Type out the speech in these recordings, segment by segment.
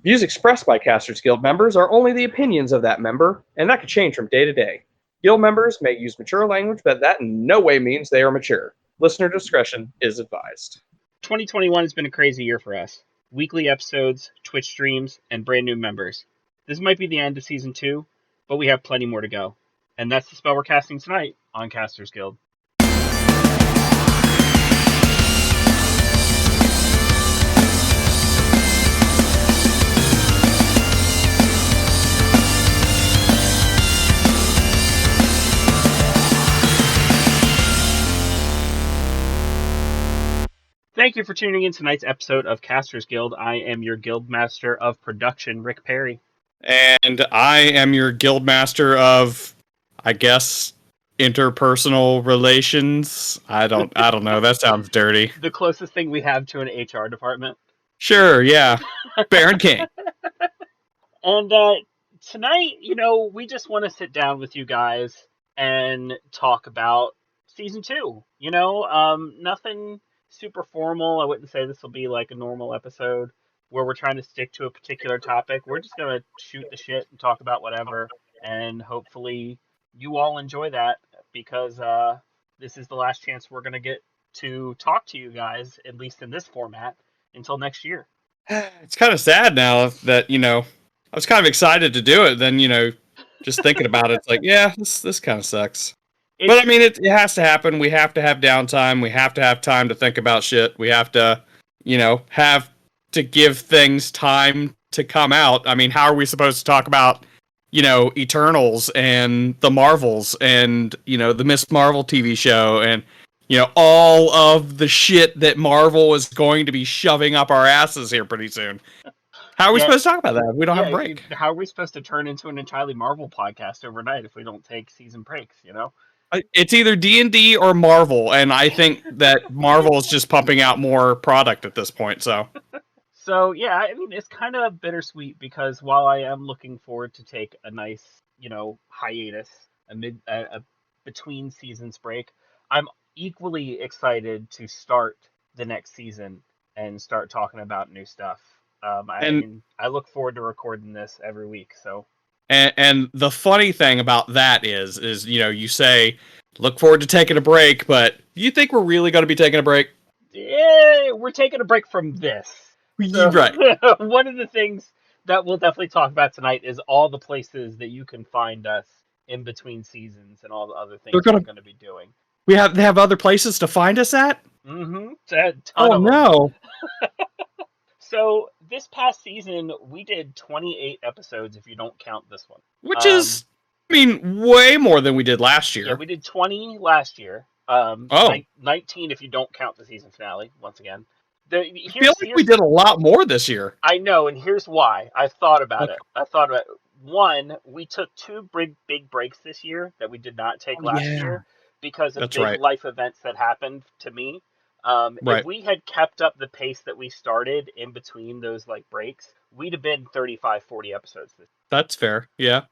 Views expressed by Casters Guild members are only the opinions of that member, and that could change from day to day. Guild members may use mature language, but that in no way means they are mature. Listener discretion is advised. 2021 has been a crazy year for us. Weekly episodes, Twitch streams, and brand new members. This might be the end of Season 2, but we have plenty more to go. And that's the spell we're casting tonight on Casters Guild. Thank you for tuning in to tonight's episode of Casters Guild. I am your guild master of production, Rick Perry. And I am your guild master of, I guess, interpersonal relations. I don't know. That sounds dirty. The closest thing we have to an HR department. Sure, yeah. Baron King. And tonight, we just want to sit down with you guys and talk about Season 2. Nothing super formal. I wouldn't say this will be like a normal episode where we're trying to stick to a particular topic. We're just going to shoot the shit and talk about whatever, and hopefully you all enjoy that, because this is the last chance we're going to get to talk to you guys, at least in this format, until next year. It's kind of sad now that, I was kind of excited to do it, then, just thinking about it, it's like, yeah, this kind of sucks. But I mean, it has to happen. We have to have downtime. We have to have time to think about shit. We have to, have to give things time to come out. I mean, how are we supposed to talk about, Eternals and the Marvels and, the Miss Marvel TV show and, all of the shit that Marvel is going to be shoving up our asses here pretty soon? How are we supposed to talk about that if we don't have a break? How are we supposed to turn into an entirely Marvel podcast overnight if we don't take season breaks, It's either D&D or Marvel, and I think that Marvel is just pumping out more product at this point, so. So, yeah, I mean, it's kind of bittersweet, because while I am looking forward to take a nice, hiatus, a between seasons break, I'm equally excited to start the next season and start talking about new stuff. I look forward to recording this every week, so. And the funny thing about that is you say, look forward to taking a break, but do you think we're really going to be taking a break? Yeah, we're taking a break from this. So, right. One of the things that we'll definitely talk about tonight is all the places that you can find us in between seasons and all the other things we're going to be doing. They have other places to find us at? Mm-hmm. Oh, no. So, this past season, we did 28 episodes, if you don't count this one. Which is, way more than we did last year. Yeah, we did 20 last year. 19 if you don't count the season finale, once again. I feel like we did a lot more this year. I know, and here's why. I thought about it. One, we took two big breaks this year that we did not take last year because of life events that happened to me. If we had kept up the pace that we started in between those breaks, we'd have been 35, 40 episodes. That's fair, yeah.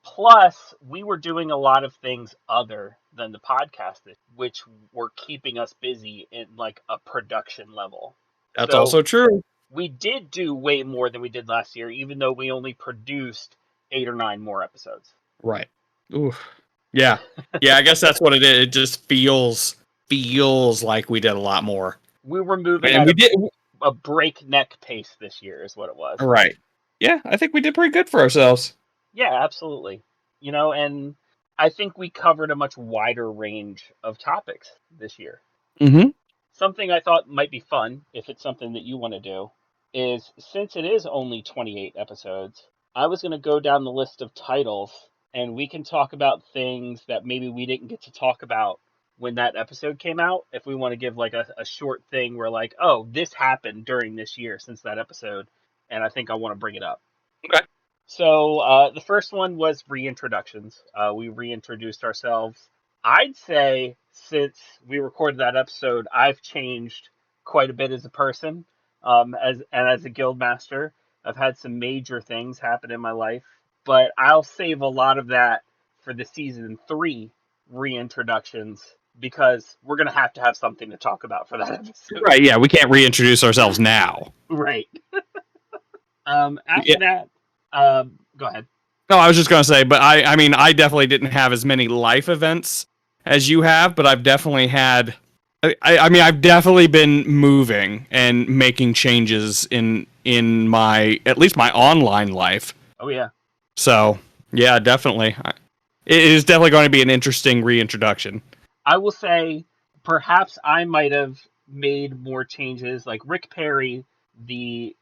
Plus, we were doing a lot of things other than the podcast, which were keeping us busy in a production level. That's also true. We did do way more than we did last year, even though we only produced 8 or 9 more episodes. Right. Oof. Yeah. Yeah, I guess that's what it is. It just feels like we did a lot more. We were moving at a breakneck pace this year is what it was. Right. Yeah, I think we did pretty good for ourselves. Yeah, absolutely. And I think we covered a much wider range of topics this year. Mm-hmm. Something I thought might be fun, if it's something that you want to do, is since it is only 28 episodes, I was going to go down the list of titles, and we can talk about things that maybe we didn't get to talk about when that episode came out. If we want to give a short thing where oh, this happened during this year since that episode, and I think I want to bring it up. Okay. So the first one was reintroductions. We reintroduced ourselves. I'd say since we recorded that episode, I've changed quite a bit as a person, as a guild master. I've had some major things happen in my life, but I'll save a lot of that for the season 3 reintroductions, because we're going to have something to talk about for that episode. Right, yeah, we can't reintroduce ourselves now. Right. After Yeah. that, go ahead. No, I was just gonna say, but I mean, I definitely didn't have as many life events as you have, but I've definitely had. I mean, I've definitely been moving and making changes in my at least my online life. Oh yeah. So yeah, definitely, it is definitely going to be an interesting reintroduction. I will say perhaps I might have made more changes. Like Rick Perry, the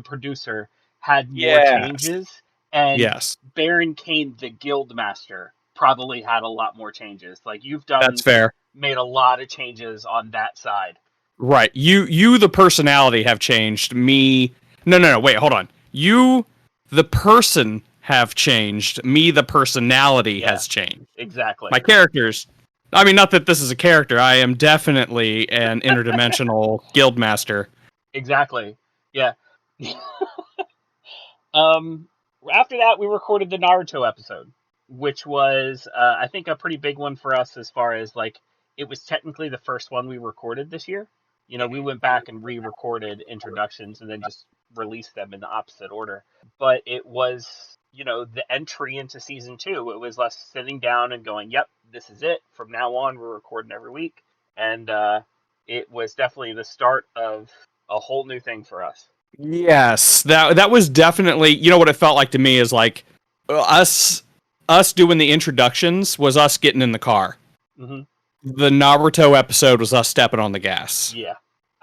producer, had more Yes. changes, and Yes, Baron Kane, the guild master, probably had a lot more changes. Like you've that's done, fair. made a lot of changes on that side. Right. You the personality have changed. Me. No, no, no. Wait, hold on. You the person have changed. Me the personality Yeah, has changed. exactly. My characters. I mean, not that this is a character. I am definitely an interdimensional guild master. Exactly. Yeah. Um, After that, we recorded the Naruto episode, which was, I think, a pretty big one for us as far as like it was technically the first one we recorded this year. You know, we went back and re-recorded introductions and then just released them in the opposite order. But it was, you know, the entry into season two. It was us sitting down and going, "Yep, this is it. From now on, we're recording every week," and it was definitely the start of a whole new thing for us. Yes, that was definitely. You know what it felt like to me is like us doing the introductions was us getting in the car. Hmm. The Naruto episode was us stepping on the gas. Yeah,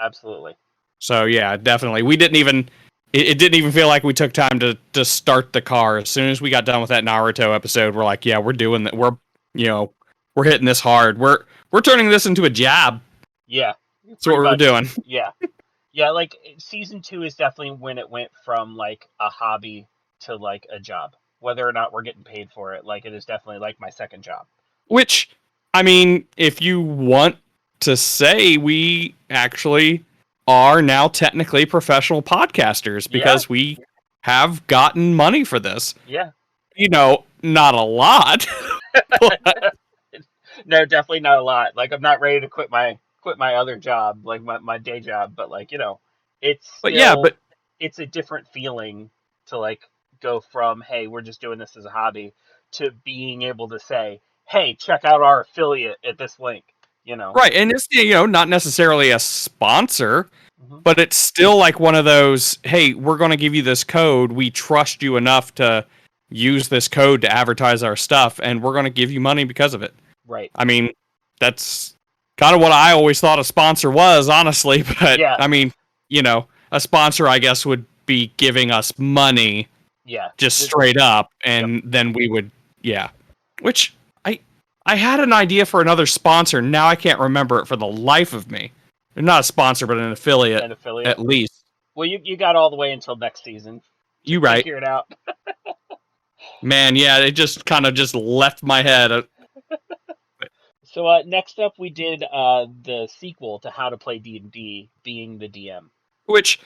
absolutely. So yeah, definitely. We didn't even. It didn't even feel like we took time to start the car. As soon as we got done with that Naruto episode, we're like, yeah, we're doing that. You know, we're hitting this hard. We're turning this into a job. Yeah, That's what pretty we're much. doing. Yeah. Yeah, like season two is definitely when it went from like a hobby to like a job. Whether or not we're getting paid for it, like it is definitely like my second job. Which, I mean, if you want to say, we actually are now technically professional podcasters Yeah, because we have gotten money for this. yeah. You know, not a lot, but, No, definitely not a lot. Like I'm not ready to quit my other job, like my day job, but like, you know, it's but yeah, still but it's a different feeling to like go from, hey, we're just doing this as a hobby to being able to say, hey, check out our affiliate at this link, you know. right, and it's not necessarily a sponsor, Hmm. but it's still like one of those. Hey, we're going to give you this code. We trust you enough to use this code to advertise our stuff, and we're going to give you money because of it. Right. I mean, that's kind of what I always thought a sponsor was, honestly. But Yeah. I mean, a sponsor, I guess, would be giving us money Yeah. just straight up, Yep. and then we would, yeah. Which I had an idea for another sponsor. Now I can't remember it for the life of me. They're not a sponsor, but an affiliate An affiliate. at least. Well, you got all the way until next season to You right, figure it out. man. Yeah, it just kind of just left my head. So next up, we did the sequel to How to Play D&D, Being the DM. Which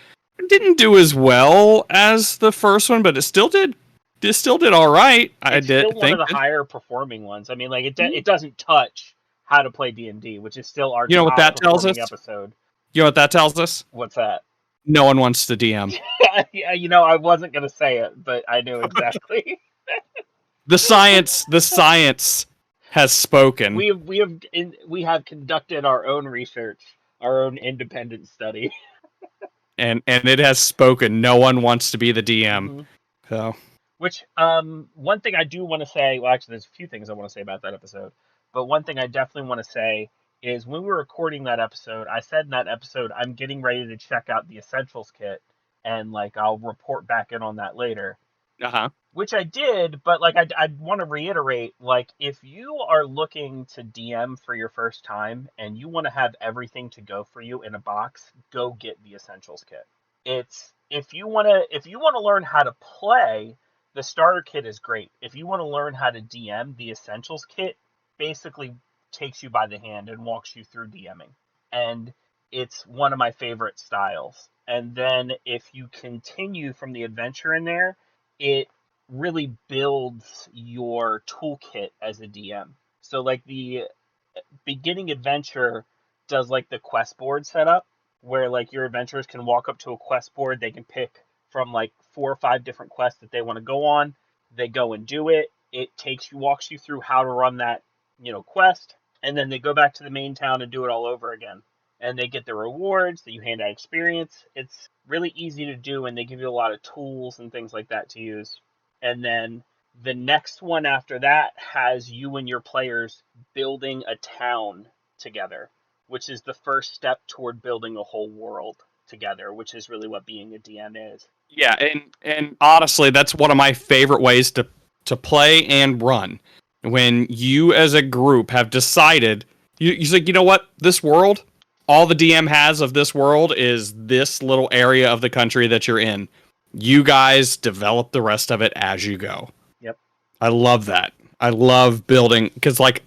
didn't do as well as the first one, but it still did. It still did all right. I It's still did one of think. the higher performing ones. I mean, like it doesn't touch How to Play D&D, which is still our You know what top that tells us? performing episode. You know what that tells us? What's that? No one wants to DM. Yeah, you know, I wasn't gonna say it, but I knew exactly. The science has spoken, We have conducted our own research, our own independent study. and it has spoken. No one wants to be the DM. Hmm. So Which, one thing I do want to say, well, actually, there's a few things I want to say about that episode, but one thing I definitely want to say is when we were recording that episode, I said in that episode, I'm getting ready to check out the Essentials kit, and like I'll report back in on that later, uh-huh. which I did, but like I want to reiterate, like if you are looking to DM for your first time and you want to have everything to go for you in a box, go get the Essentials kit. It's if you want to learn how to play, the starter kit is great. If you want to learn how to DM, the Essentials kit basically takes you by the hand and walks you through DMing. And it's one of my favorite styles. And then if you continue from the adventure in there, it really builds your toolkit as a DM. So like the beginning adventure does like the quest board setup, where like your adventurers can walk up to a quest board. They can pick from like 4 or 5 different quests that they want to go on. They go and do it. It walks you through how to run that, quest, and then they go back to the main town and do it all over again. And they get the rewards that you hand out experience. It's really easy to do, and they give you a lot of tools and things like that to use. And then the next one after that has you and your players building a town together, which is the first step toward building a whole world together, which is really what being a DM is. Yeah, and honestly, that's one of my favorite ways to play and run. When you as a group have decided, you think, you know what, this world, all the DM has of this world is this little area of the country that you're in. You guys develop the rest of it as you go. Yep. I love that. I love building, because like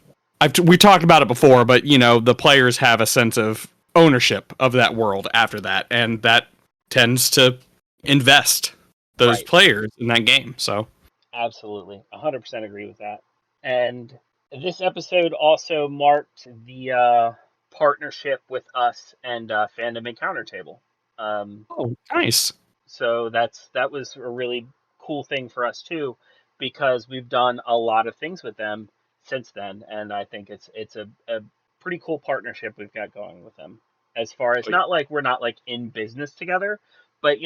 we talked about it before, but the players have a sense of ownership of that world after that, and that tends to invest those players in that game. So absolutely, 100% agree with that. And this episode also marked the partnership with us and Fandom Encounter Table. Oh, nice. So that was a really cool thing for us too, because we've done a lot of things with them since then, and I think it's a pretty cool partnership we've got going with them. As far as not like we're not like in business together, but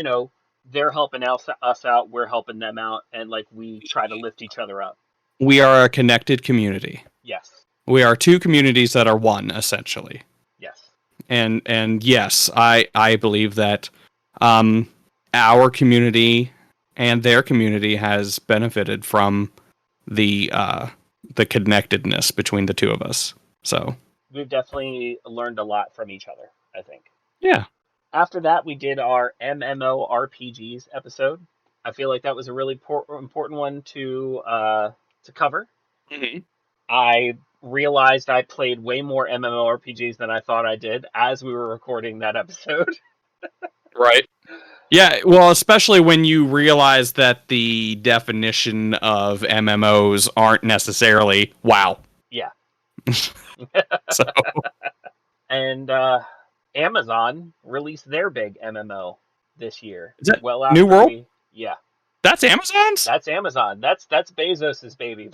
they're helping us out, we're helping them out, and like we try to lift each other up. We are a connected community. Yes. We are two communities that are one, essentially. Yes. And yes, I believe that our community and their community has benefited from the connectedness between the two of us. So we've definitely learned a lot from each other, I think. Yeah. After that, we did our MMORPGs episode. I feel like that was a really important one to cover. Mm-hmm. I realized I played way more MMORPGs than I thought I did as we were recording that episode. Right. Yeah, well, especially when you realize that the definition of MMOs aren't necessarily WoW. Yeah. So. And Amazon released their big MMO this year. Is that well, New World? Yeah. That's Amazon's? That's Amazon. That's Bezos's baby.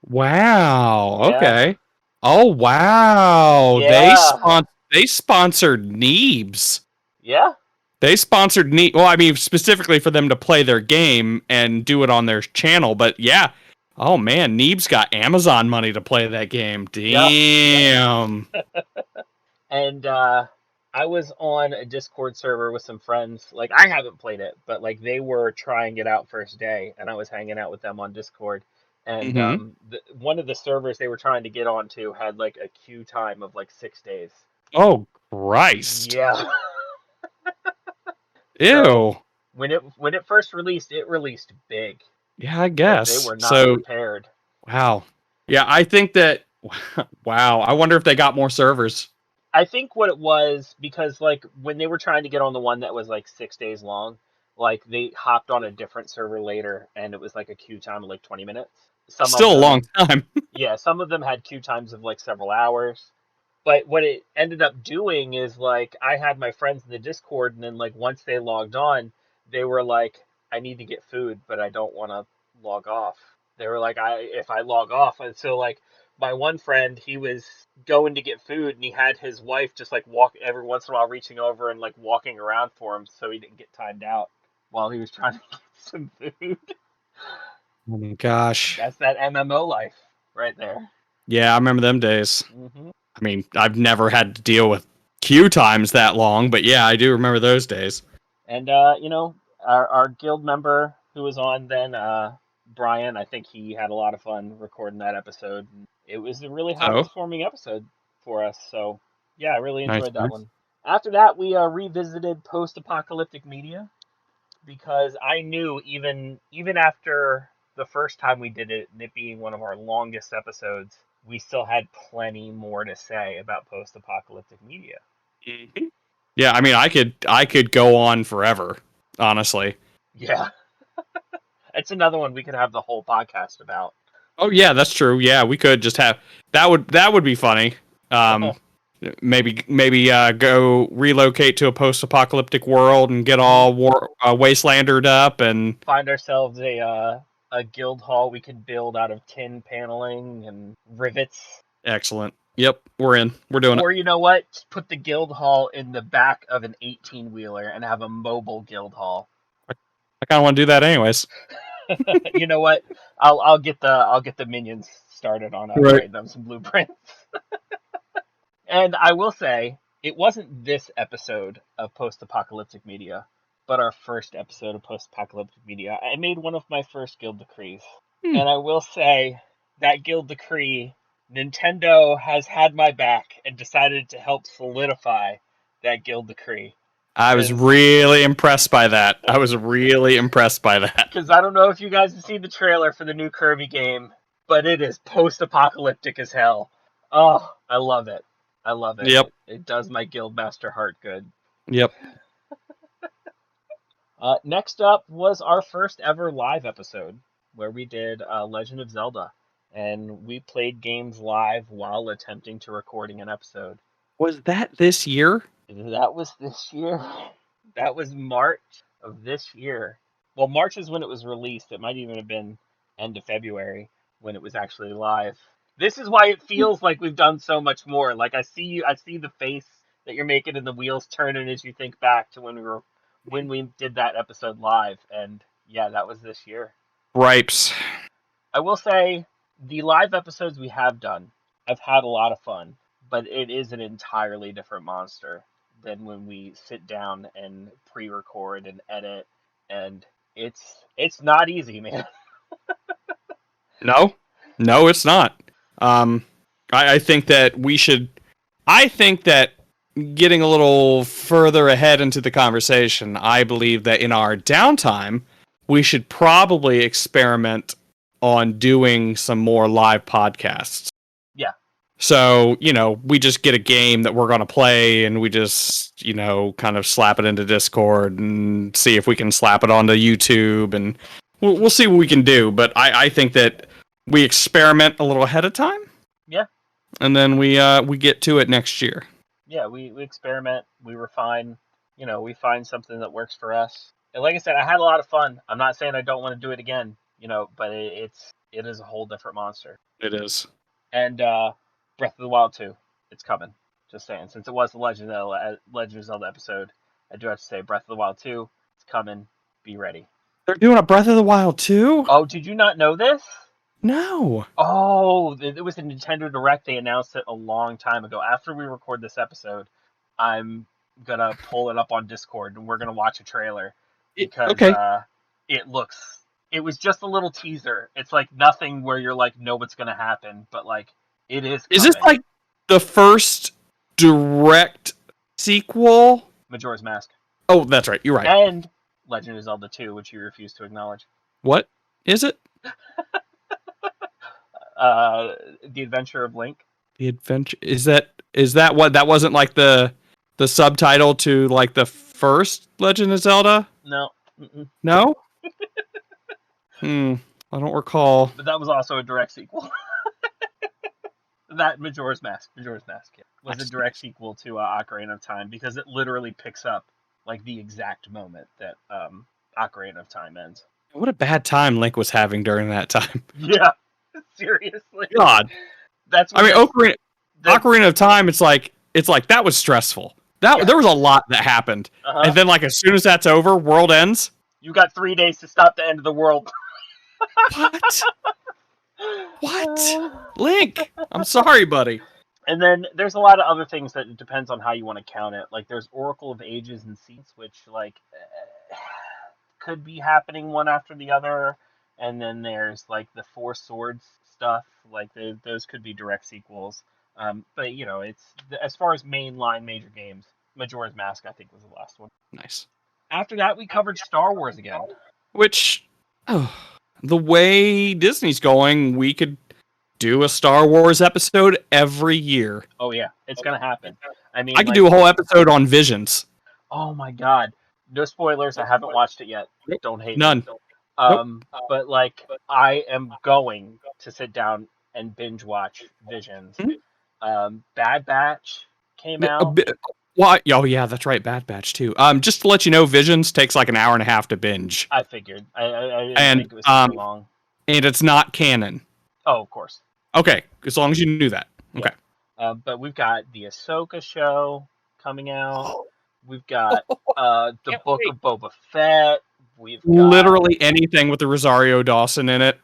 Wow. Yeah. Okay. Oh wow. Yeah. They sponsored Neebs. Yeah. They sponsored Neebs. Well, I mean, specifically for them to play their game and do it on their channel. But yeah. Oh man, Neebs got Amazon money to play that game. Damn. Yep. And I was on a Discord server with some friends. Like, I haven't played it, but like they were trying it out first day, and I was hanging out with them on Discord. And one of the servers they were trying to get onto had like a queue time of like 6 days. Oh Christ! Yeah. Ew. So, when it first released, it released big. Yeah, I guess. But they were not prepared. Wow. Yeah, I think that. Wow. I wonder if they got more servers. I think what it was, because like when they were trying to get on the one that was like 6 days long, like they hopped on a different server later, and it was like a queue time of like 20 minutes. Still a long time. Yeah, some of them had queue times of like several hours. But what it ended up doing is like I had my friends in the Discord, and then like once they logged on, they were like, I need to get food, but I don't want to log off. They were like, if I log off, and so like my one friend, he was going to get food, and he had his wife just like walk every once in a while, reaching over and like walking around for him, so he didn't get timed out while he was trying to get some food. Oh my gosh, that's that MMO life right there. Yeah, I remember them days. Mm-hmm. I mean, I've never had to deal with queue times that long, but yeah, I do remember those days. And our guild member who was on then, Brian, I think he had a lot of fun recording that episode. It was a really high performing episode for us. So yeah, I really enjoyed that one. After that, we revisited post-apocalyptic media, because I knew even after the first time we did it, and it being one of our longest episodes, we still had plenty more to say about post-apocalyptic media. Mm-hmm. Yeah, I mean, I could go on forever, honestly. Yeah. It's another one we could have the whole podcast about. Oh yeah, that's true. Yeah, we could just have that would be funny. maybe go relocate to a post-apocalyptic world and get all wastelandered up and find ourselves a guild hall we could build out of tin paneling and rivets. excellent. Yep, we're in. We're doing Or it. you know what? Just put the guild hall in the back of an 18-wheeler and have a mobile guild hall. I kind of want to do that anyways. You know what? I'll get the minions started on Right. writing them some blueprints. And I will say, it wasn't this episode of Post-Apocalyptic Media, but our first episode of Post-Apocalyptic Media. I made one of my first guild decrees. And I will say, that guild decree, Nintendo has had my back and decided to help solidify that guild decree. I was really impressed by that. Because I don't know if you guys have seen the trailer for the new Kirby game, but it is post-apocalyptic as hell. Oh, I love it. Yep. It does my guildmaster heart good. Yep. Next up was our first ever live episode where we did Legend of Zelda, and we played games live while attempting to recording an episode. Was that this year? That was this year. That was March of this year. Well, March is when it was released. It might even have been end of February when it was actually live. This is why it feels like we've done so much more. Like I see the face that you're making and the wheels turning as you think back to when we did that episode live. And yeah, that was this year. Ripes. I will say the live episodes we have done, I've had a lot of fun, but it is an entirely different monster than when we sit down and pre-record and edit, and it's not easy, man. No, it's not. I think that we should. I think that getting a little further ahead into the conversation, I believe that in our downtime, we should probably experiment on doing some more live podcasts. Yeah. So, we just get a game that we're going to play and we just, kind of slap it into Discord and see if we can slap it onto YouTube, and we'll see what we can do. But I think that we experiment a little ahead of time. Yeah. And then we get to it next year. Yeah, we experiment, we refine, we find something that works for us. And like I said, I had a lot of fun. I'm not saying I don't want to do it again, but it is a whole different monster. It is. And Breath of the Wild 2, it's coming. Just saying, since it was the Legend of Zelda episode, I do have to say Breath of the Wild 2, it's coming. Be ready. They're doing a Breath of the Wild 2? Oh, did you not know this? No. Oh, it was a Nintendo Direct. They announced it a long time ago. After we record this episode, I'm gonna pull it up on Discord and we're gonna watch a trailer because it was just a little teaser. It's like nothing where you're like, know what's gonna happen, but like it is. Is this like the first direct sequel? Majora's Mask. Oh, that's right. You're right. And Legend of Zelda 2, which you refuse to acknowledge. What is it? The Adventure of Link. The Adventure is that what that wasn't like the subtitle to like the first Legend of Zelda? No. Mm-mm. No. I don't recall. But that was also a direct sequel. That Majora's Mask was a direct sequel to Ocarina of Time because it literally picks up like the exact moment that Ocarina of Time ends. What a bad time Link was having during that time. Yeah, seriously. God, Ocarina of Time. It's like that was stressful. There was a lot that happened, and then like as soon as that's over, world ends. You got 3 days to stop the end of the world. What? Link, I'm sorry, buddy. And then there's a lot of other things that it depends on how you want to count it. Like there's Oracle of Ages and Seats, which like could be happening one after the other. And then there's like the Four Swords stuff. Like those could be direct sequels. But it's as far as mainline major games, Majora's Mask I think was the last one. Nice. After that, we covered Star Wars again. Which, the way Disney's going, we could do a Star Wars episode every year. Oh yeah, it's gonna happen. I mean, I could do a whole episode on Visions. Oh my god! No spoilers. I haven't watched it yet. Don't hate none. Me. But like, I am going to sit down and binge watch Visions. Mm-hmm. Bad Batch came A out. bit, well, oh yeah, that's right, Bad Batch too. Just to let you know, Visions takes like an hour and a half to binge, I figured. I didn't and think it was super long. it's not canon. Oh, of course. Okay, as long as you knew that. Yeah. Okay. But we've got the Ahsoka show coming out. Oh, We've got the can't Book wait. of Boba Fett. We've got, Literally anything with the Rosario Dawson in it,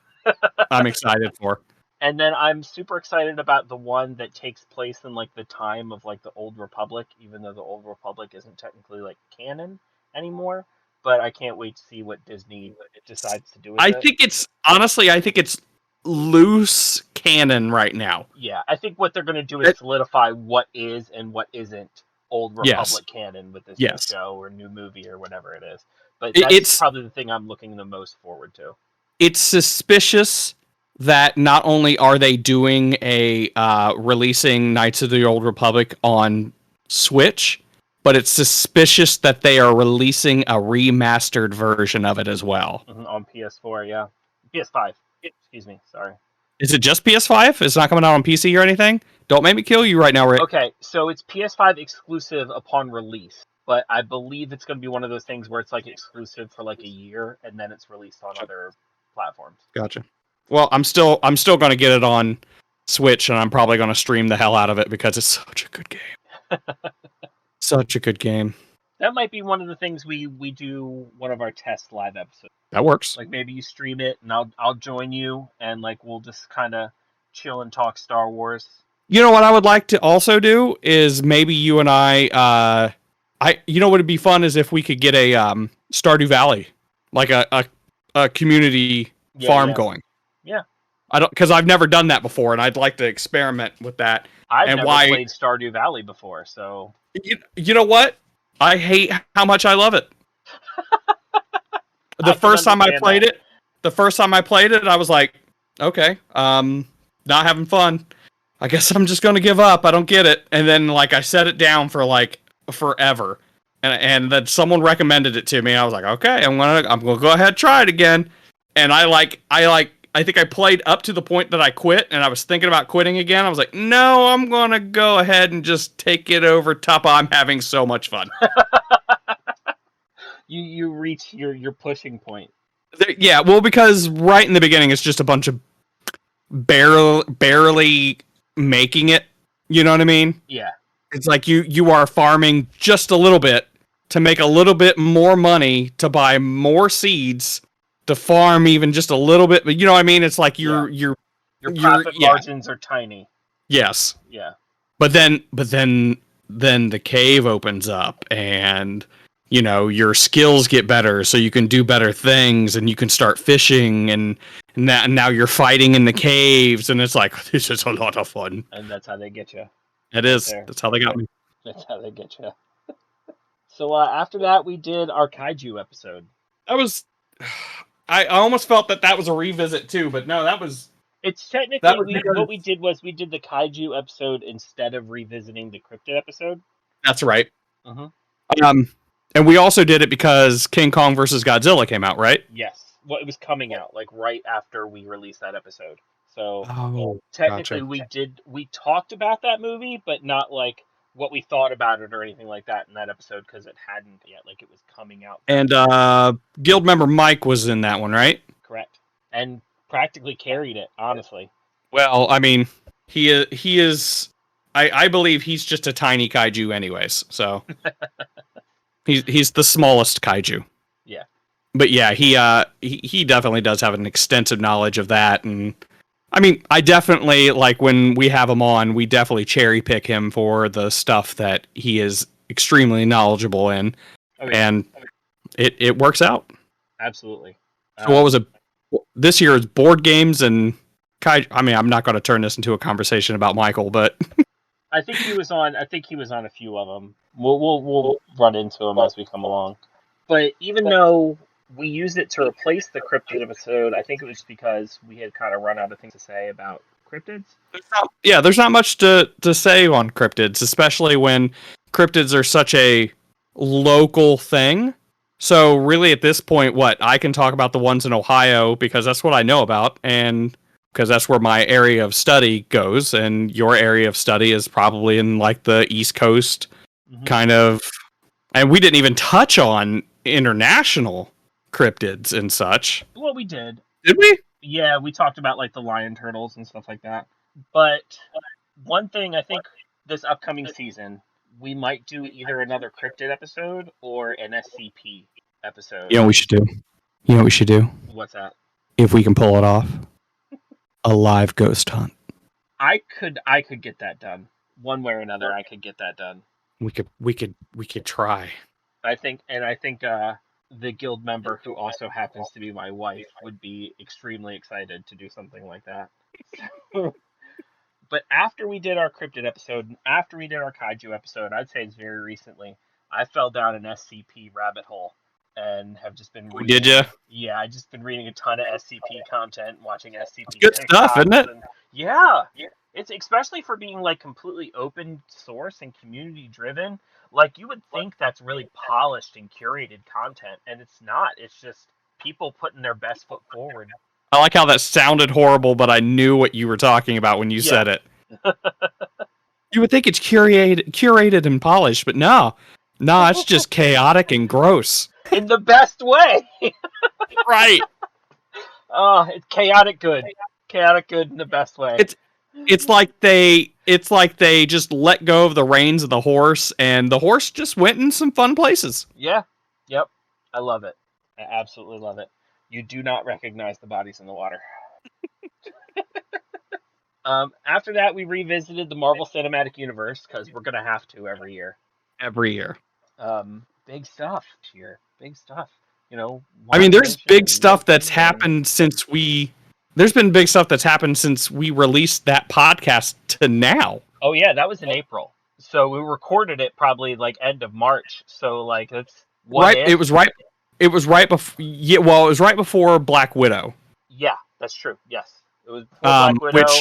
I'm excited for. and then I'm super excited about the one that takes place in like the time of like the Old Republic, even though the Old Republic isn't technically like canon anymore. But I can't wait to see what Disney decides to do with I it. think it's honestly, I think it's loose canon right now. Yeah, I think what they're going to do is solidify what is and what isn't Old Yes. Republic canon with this new Yes. show or new movie or whatever it is. But It- that's it's probably the thing I'm looking the most forward to. it's suspicious that not only are they doing a releasing Knights of the Old Republic on Switch, but it's suspicious that they are releasing a remastered version of it as well. On PS4, yeah. PS5. Excuse me, sorry. Is it just PS5? It's not coming out on PC or anything? Don't make me kill you right now, Rick. Okay, so it's PS5 exclusive upon release, but I believe it's going to be one of those things where it's like exclusive for like a year and then it's released on other platforms. Gotcha. Well, I'm still going to get it on Switch, and I'm probably going to stream the hell out of it because it's such a good game. Such a good game. That might be one of the things we do one of our test live episodes. That works. Like maybe you stream it and I'll join you and like we'll just kind of chill and talk Star Wars. You know what I would like to also do is maybe you and I you know what would be fun is if we could get a Stardew Valley, like a community farm going. Yeah. Because I've never done that before, and I'd like to experiment with that. I've and never played Stardew Valley before, so you know what? I hate how much I love it. The first time I played it, I was like, okay, not having fun. I guess I'm just gonna give up. I don't get it. And then like I set it down for like forever, and then someone recommended it to me. I was like, okay, I'm gonna go ahead and try it again. And I think I played up to the point that I quit, and I was thinking about quitting again. I was like, no, I'm gonna go ahead and just take it over top. I'm having so much fun. You reach your pushing point. Yeah, well, because right in the beginning, it's just a bunch of barely making it. You know what I mean? Yeah. It's like you are farming just a little bit to make a little bit more money to buy more seeds to farm even just a little bit. But you know what I mean? It's like your profit margins are tiny. Yes. Yeah. But then the cave opens up and you know, your skills get better so you can do better things and you can start fishing and now you're fighting in the caves and it's like, this is a lot of fun. And that's how they get you. It is. That's how they got me. That's how they get you. So after that, we did our Kaiju episode. That was... I almost felt that was a revisit too, but no, that was... It's technically... What we did was we did the Kaiju episode instead of revisiting the Cryptid episode. That's right. Uh-huh. And we also did it because King Kong vs. Godzilla came out, right? Yes. Well, it was coming out like right after we released that episode. So technically we talked about that movie, but not like what we thought about it or anything like that in that episode because it hadn't yet. Like it was coming out. And guild member Mike was in that one, right? Correct. And practically carried it, honestly. Well, I mean, he is. I believe he's just a tiny kaiju, anyways. So. He's the smallest kaiju. Yeah. But yeah, he definitely does have an extensive knowledge of that, and I mean, I definitely like when we have him on, we definitely cherry pick him for the stuff that he is extremely knowledgeable in, and it works out. Absolutely. So what was it? This year is board games and kaiju. I mean, I'm not going to turn this into a conversation about Michael, but I think he was on a few of them. We'll run into them as we come along. But even though we used it to replace the cryptid episode, I think it was because we had kind of run out of things to say about cryptids. There's not much to say on cryptids, especially when cryptids are such a local thing. So really at this point, I can talk about the ones in Ohio because that's what I know about, and because that's where my area of study goes, and your area of study is probably in like the East Coast kind of. And we didn't even touch on international cryptids and such. Well, we did. Did we? Yeah, we talked about like the lion turtles and stuff like that. But one thing I think this upcoming season, we might do either another cryptid episode or an SCP episode. You know what we should do? You know what we should do? What's that? If we can pull it off, a live ghost hunt. I could get that done. One way or another, I could get that done. We could try. I think the guild member who also happens to be my wife would be extremely excited to do something like that. But after we did our cryptid episode, after we did our kaiju episode, I'd say it's very recently, I fell down an SCP rabbit hole and have just been reading. Did you? Yeah, I just been reading a ton of SCP content, watching SCP. Good stuff, isn't it? Yeah, it's especially for being like completely open source and community driven. Like you would think that's really polished and curated content, and it's not. It's just people putting their best foot forward. I like how that sounded horrible, but I knew what you were talking about when you said it. You would think it's curated and polished, but no, it's just chaotic and gross. In the best way. Right. Oh, it's chaotic good. Chaotic good in the best way. It's like they just let go of the reins of the horse, and the horse just went in some fun places. Yeah. Yep. I love it. I absolutely love it. You do not recognize the bodies in the water. After that, we revisited the Marvel Cinematic Universe because we're gonna have to every year. Every year. Big stuff this year. Big stuff. You know. I mean, there's big stuff that's happened since we. There's been big stuff that's happened since we released that podcast to now. Oh yeah, that was in April. So we recorded it probably like end of March. So like that's right. It was right. It was right before. Yeah, well, it was right before Black Widow. Yeah, that's true. Yes, it was before Black Widow.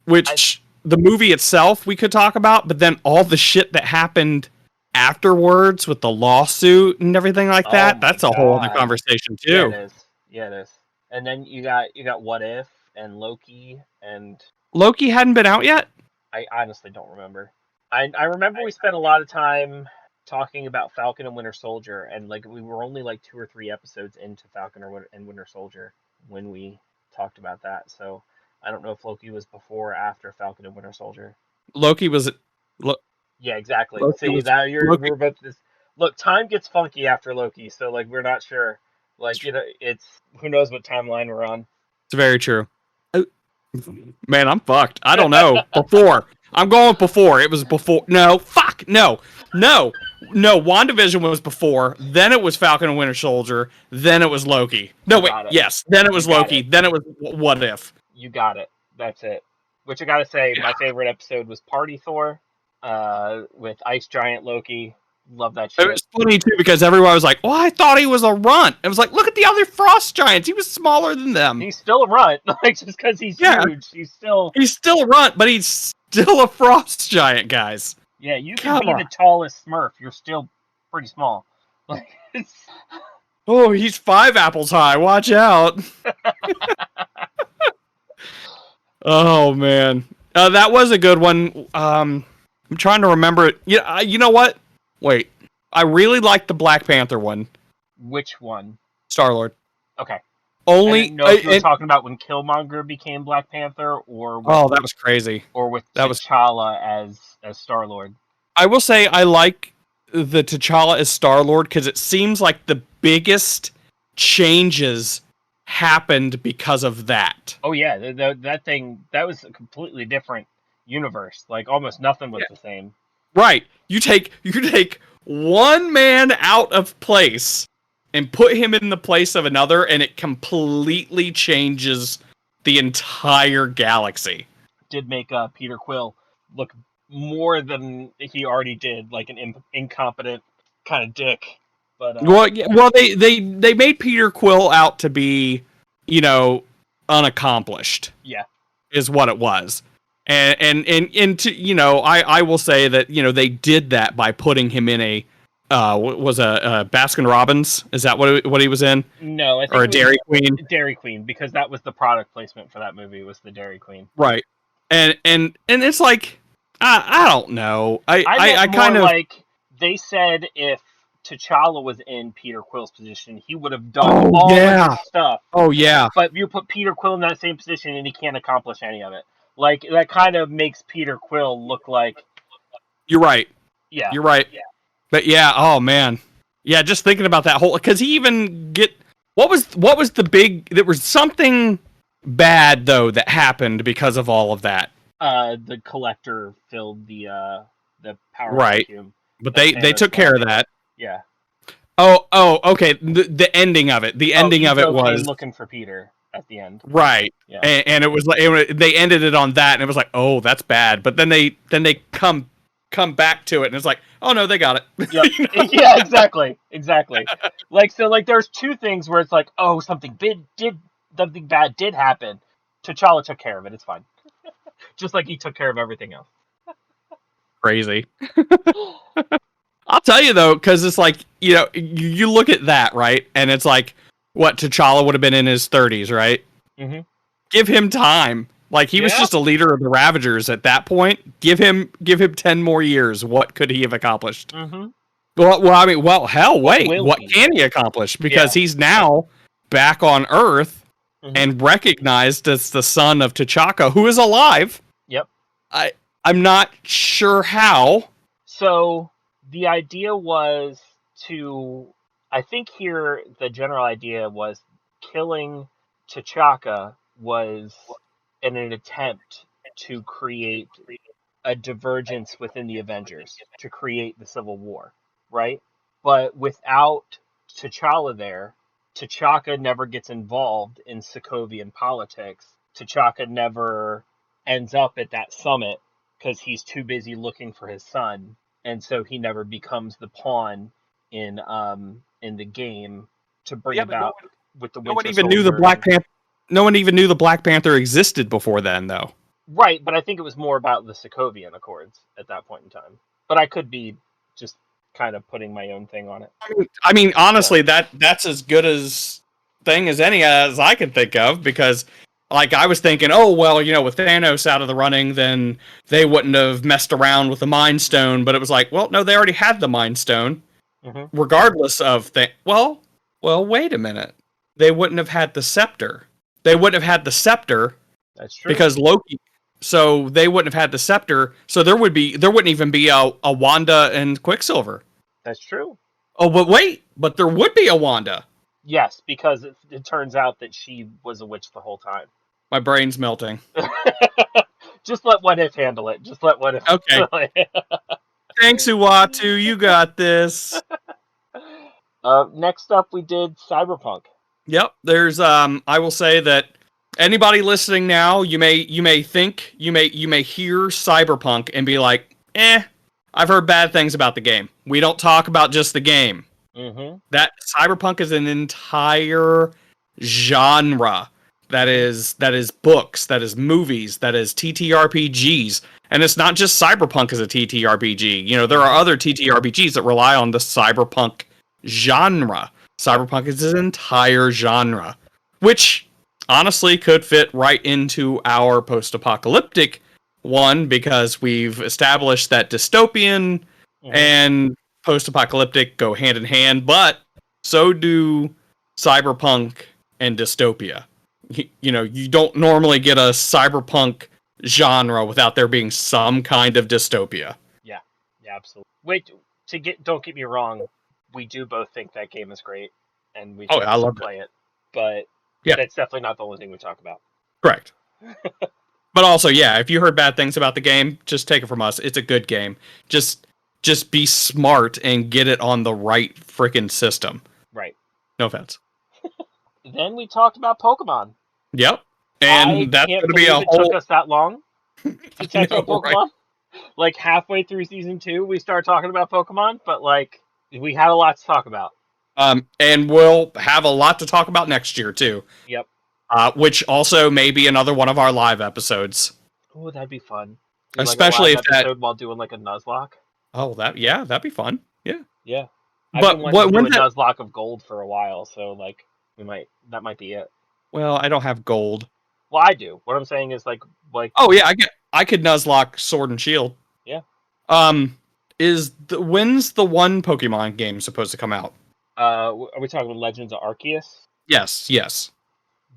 Which the movie itself we could talk about, but then all the shit that happened afterwards with the lawsuit and everything like that. That's a whole other conversation too. Yeah, it is. Yeah, it is. And then you got What If and Loki and Loki hadn't been out yet? I honestly don't remember. I remember we spent a lot of time talking about Falcon and Winter Soldier, and like we were only like 2 or 3 episodes into Falcon and Winter Soldier when we talked about that. So I don't know if Loki was before or after Falcon and Winter Soldier. Loki was Yeah, exactly. Loki See, was, now Loki. we're both this. Look, time gets funky after Loki, so like we're not sure. Like, you know, it's who knows what timeline we're on. It's very true. Man, I'm fucked. I don't know. Before. I'm going before. It was before. No, fuck. No. WandaVision was before. Then it was Falcon and Winter Soldier. Then it was Loki. No, wait. Yes. Then it was Loki. Then it was What If. You got it. That's it. Which I gotta say, my favorite episode was Party Thor with Ice Giant Loki. Love that shit. It was funny too because everyone was like, "Oh, I thought he was a runt." It was like, "Look at the other Frost Giants. He was smaller than them." He's still a runt, like just because he's huge. He's still a runt, but he's still a Frost Giant, guys. Yeah, you can be the tallest Smurf. You're still pretty small. Like, oh, he's 5 apples high. Watch out. Oh man, that was a good one. I'm trying to remember it. Yeah, you know what? Wait, I really liked the Black Panther one. Which one? Star-Lord. Okay. Only. I didn't know if you were talking about when Killmonger became Black Panther, or that was crazy. Or with T'Challa as Star-Lord. I will say I like the T'Challa as Star-Lord because it seems like the biggest changes happened because of that. Oh yeah, that was a completely different universe. Like almost nothing was the same. Right. You take one man out of place and put him in the place of another, and it completely changes the entire galaxy. Did make Peter Quill look more than he already did, like an incompetent kind of dick. But they made Peter Quill out to be, unaccomplished. Yeah, is what it was. And to, I will say that, they did that by putting him in was a Baskin Robbins. Is that what he was in? No, I think Or a it was Dairy Queen? Dairy Queen, because that was the product placement for that movie, was the Dairy Queen. Right. And it's like, I don't know. I meant kind more of like they said if T'Challa was in Peter Quill's position, he would have done all of this stuff. Oh yeah. But you put Peter Quill in that same position and he can't accomplish any of it. Like, that kind of makes Peter Quill look like... You're right. Yeah. You're right. Yeah. But yeah, oh man. Yeah, just thinking about that whole, because he even what was the big, there was something bad though that happened because of all of that. The collector filled the power vacuum. But they took care of that. Yeah. Oh, okay. The ending of it. The ending of it was looking for Peter at the end. Right. Yeah. And it was like, they ended it on that, and it was like, oh, that's bad. But then they come back to it, and it's like, oh no, they got it. Yep. You know? Yeah, exactly. Like, so, like, there's two things where it's like, oh, something bad did happen. T'Challa took care of it. It's fine. Just like he took care of everything else. Crazy. I'll tell you though, because it's like, you know, you look at that, right, and it's like, what, T'Challa would have been in his 30s, right? Mm-hmm. Give him time. Like, he was just a leader of the Ravagers at that point. Give him 10 more years. What could he have accomplished? Mm-hmm. Well, hell, wait. What can he accomplish? Because he's now back on Earth and recognized as the son of T'Chaka, who is alive. Yep. I'm not sure how. So the idea was I think here the general idea was killing T'Chaka was in an attempt to create a divergence within the Avengers, to create the Civil War, right? But without T'Challa there, T'Chaka never gets involved in Sokovian politics. T'Chaka never ends up at that summit because he's too busy looking for his son, and so he never becomes the pawn in the game to bring about with the Winter Soldier. No one even knew the Black Panther existed before then, though. Right, but I think it was more about the Sokovian Accords at that point in time. But I could be just kind of putting my own thing on it. I mean, honestly, that's as good as thing as any as I can think of, because, like, I was thinking, oh, well, you know, with Thanos out of the running, then they wouldn't have messed around with the Mind Stone, but it was like, well, no, they already had the Mind Stone, regardless of well, wait a minute. They wouldn't have had the scepter. They wouldn't have had the scepter. That's true. Because Loki. So they wouldn't have had the scepter. So there wouldn't even be a Wanda and Quicksilver. That's true. Oh, but wait, but there would be a Wanda. Yes, because it turns out that she was a witch the whole time. My brain's melting. Just let What If handle it. Just let What If. Okay. Thanks, Uatu. You got this. Next up, we did Cyberpunk. Yep. There's I will say that anybody listening now, you may hear Cyberpunk and be like, I've heard bad things about the game. We don't talk about just the game. Mm-hmm. That Cyberpunk is an entire genre. That is books, that is movies, that is TTRPGs. And it's not just Cyberpunk as a TTRPG. You know, there are other TTRPGs that rely on the Cyberpunk genre. Cyberpunk is an entire genre, which honestly could fit right into our post-apocalyptic one, because we've established that dystopian and post-apocalyptic go hand in hand, but so do cyberpunk and dystopia. You know, you don't normally get a cyberpunk genre without there being some kind of dystopia. Yeah, absolutely. Wait, don't get me wrong, we do both think that game is great, and we I love play it, but that's definitely not the only thing we talk about. Correct. But also, yeah, if you heard bad things about the game, just take it from us. It's a good game. Just be smart and get it on the right freaking system. Right. No offense. Then we talked about Pokemon. Yep. And that's going to be a whole... It took us that long to touch on Pokemon. Right? Like, halfway through Season 2, we started talking about Pokemon, but, like, we had a lot to talk about. And we'll have a lot to talk about next year, too. Yep. Which also may be another one of our live episodes. Oh, that'd be fun. Especially like a live episode while doing, like, a Nuzlocke. Oh, that'd be fun. Yeah. Yeah. I've But been wanting to do a when's that? Nuzlocke of Gold for a while, so like that might be it. Well, I don't have gold. Well, I do. What I'm saying is like Oh yeah, I could Nuzlocke Sword and Shield. yeah. When's the one Pokemon game supposed to come out? Are we talking Legends of Arceus? Yes.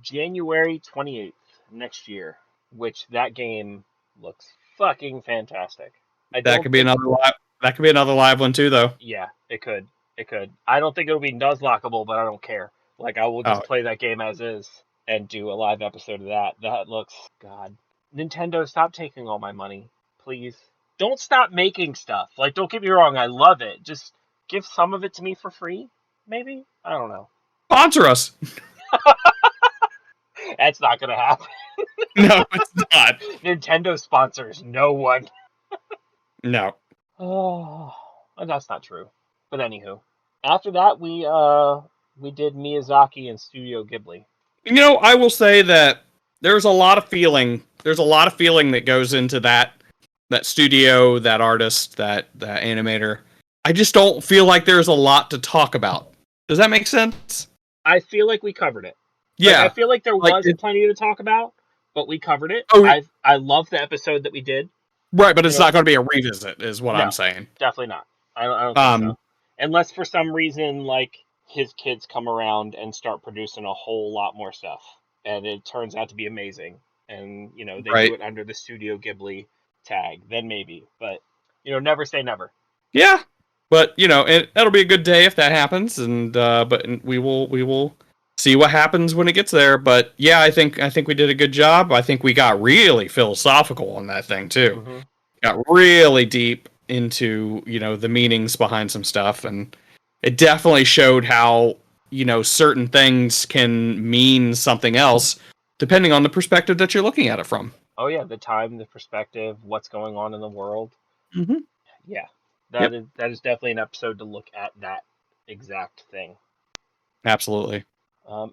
January 28th next year, which that game looks fucking fantastic. I That don't could be think, another live. That could be another live one too, though. yeah, it could. It could. I don't think it'll be Nuzlockable, but I don't care. Like I will Oh, just play that game as is and do a live episode of that. That looks God. Nintendo, stop taking all my money, please. Don't stop making stuff. Like, don't get me wrong, I love it. Just give some of it to me for free, maybe? I don't know. sponsor us. That's not gonna happen. No, it's not. Nintendo sponsors no one. No. Oh, that's not true. But anywho, after that we did Miyazaki and Studio Ghibli. I will say that there's a lot of feeling. There's a lot of feeling that goes into that studio, that artist, that animator. I just don't feel like there's a lot to talk about. Does that make sense? I feel like we covered it. Yeah. Like, I feel like there was plenty to talk about, but we covered it. Oh, I love the episode that we did. Right, but it's not going to be a revisit, is what I'm saying. Definitely not. I don't think so. Unless for some reason, like, his kids come around and start producing a whole lot more stuff. And it turns out to be amazing. And, they do it under the Studio Ghibli tag. Then maybe. But, never say never. Yeah. But, it'll be a good day if that happens. And but we will see what happens when it gets there. But, yeah, I think we did a good job. I think we got really philosophical on that thing, too. Mm-hmm. Got really deep into the meanings behind some stuff, and it definitely showed how certain things can mean something else depending on the perspective that you're looking at it from. Oh yeah, the time, the perspective, what's going on in the world. Mm-hmm. Yeah, that is definitely an episode to look at that exact thing. Absolutely.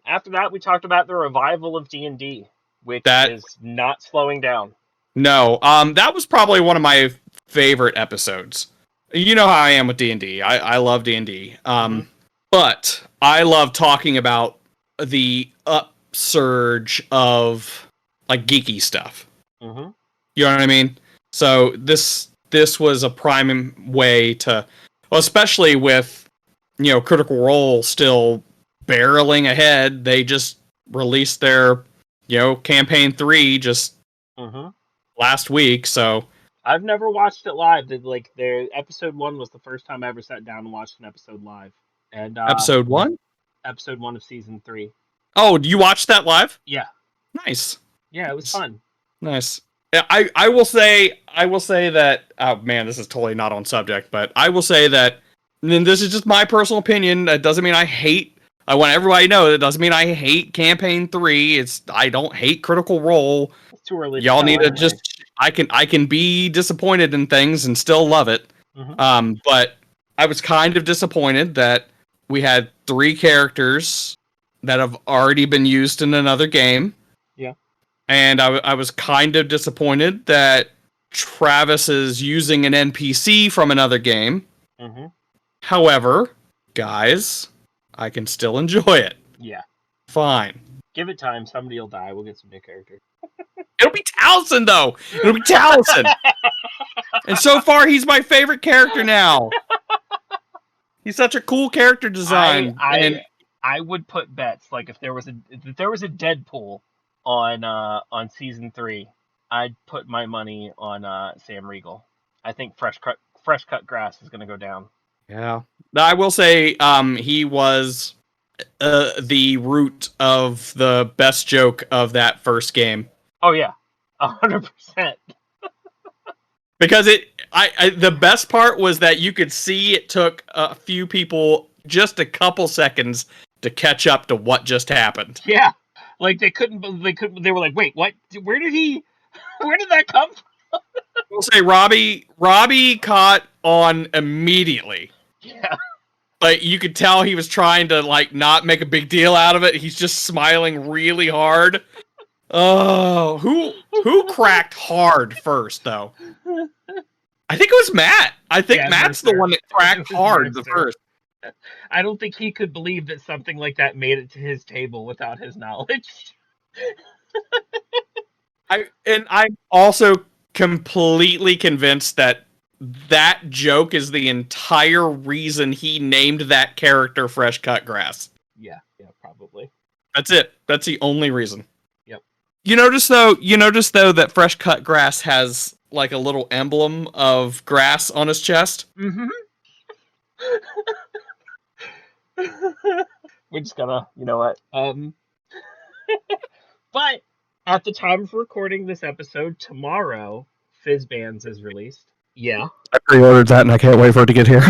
After that, we talked about the revival of D&D, which is not slowing down. No, that was probably one of my favorite episodes. You know how I am with D&D. I love D&D. But I love talking about the upsurge of like geeky stuff. Mm-hmm. You know what I mean? So this was a prime way to, well, especially with Critical Role still barreling ahead. They just released their campaign 3 just last week, so I've never watched it live. Their episode 1 was the first time I ever sat down and watched an episode live. And episode 1? Episode 1 of season 3. Oh, you watched that live? Yeah. Nice. Yeah, it was fun. Nice. I will say that, oh man, this is totally not on subject, but I will say that, and this is just my personal opinion, that doesn't mean I want everybody to know that doesn't mean I hate campaign 3. I don't hate Critical Role. It's too early. Y'all need to just, I can be disappointed in things and still love it. Mm-hmm. But I was kind of disappointed that we had 3 characters that have already been used in another game. Yeah. And I was kind of disappointed that Travis is using an NPC from another game. Mm-hmm. However, guys, I can still enjoy it. Yeah. Fine. Give it time. Somebody will die. We'll get some new characters. It'll be Taliesin, though. It'll be Taliesin. And so far, he's my favorite character now. He's such a cool character design. I would put bets, like if there was a Deadpool on season 3, I'd put my money on Sam Riegel. I think fresh cut grass is going to go down. Yeah, I will say he was the root of the best joke of that first game. Oh yeah, 100%. Because the best part was that you could see it took a few people just a couple seconds to catch up to what just happened. Yeah, like they were like, wait, what? Where did that come from? We'll say Robbie caught on immediately. Yeah. Like you could tell he was trying to like not make a big deal out of it. He's just smiling really hard. Oh, who cracked hard first though? I think it was Matt. I think Matt's the one that cracked hard the first. I don't think he could believe that something like that made it to his table without his knowledge. I'm also completely convinced that that joke is the entire reason he named that character Fresh Cut Grass. Yeah, probably. That's it. That's the only reason. Yep. You notice though that Fresh Cut Grass has like a little emblem of grass on his chest? Mm-hmm. We just gotta, you know what? But at the time of recording this episode, tomorrow, Fizzbands is released. Yeah. I pre-ordered that and I can't wait for it to get here.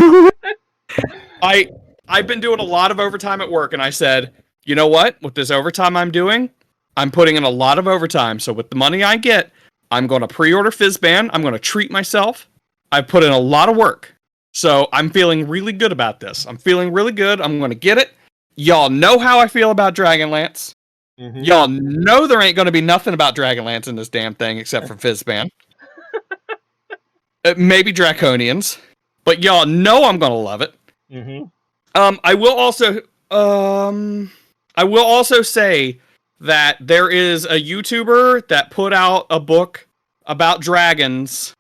I've been doing a lot of overtime at work and I said, you know what? With this overtime I'm doing, I'm putting in a lot of overtime. So with the money I get, I'm going to pre-order Fizzband. I'm going to treat myself. I put in a lot of work. So I'm feeling really good about this. I'm feeling really good. I'm going to get it. Y'all know how I feel about Dragonlance. Mm-hmm. Y'all know there ain't going to be nothing about Dragonlance in this damn thing except for Fizzband. Maybe Draconians. But y'all know I'm going to love it. Mm-hmm. I will also say that there is a YouTuber that put out a book about dragons.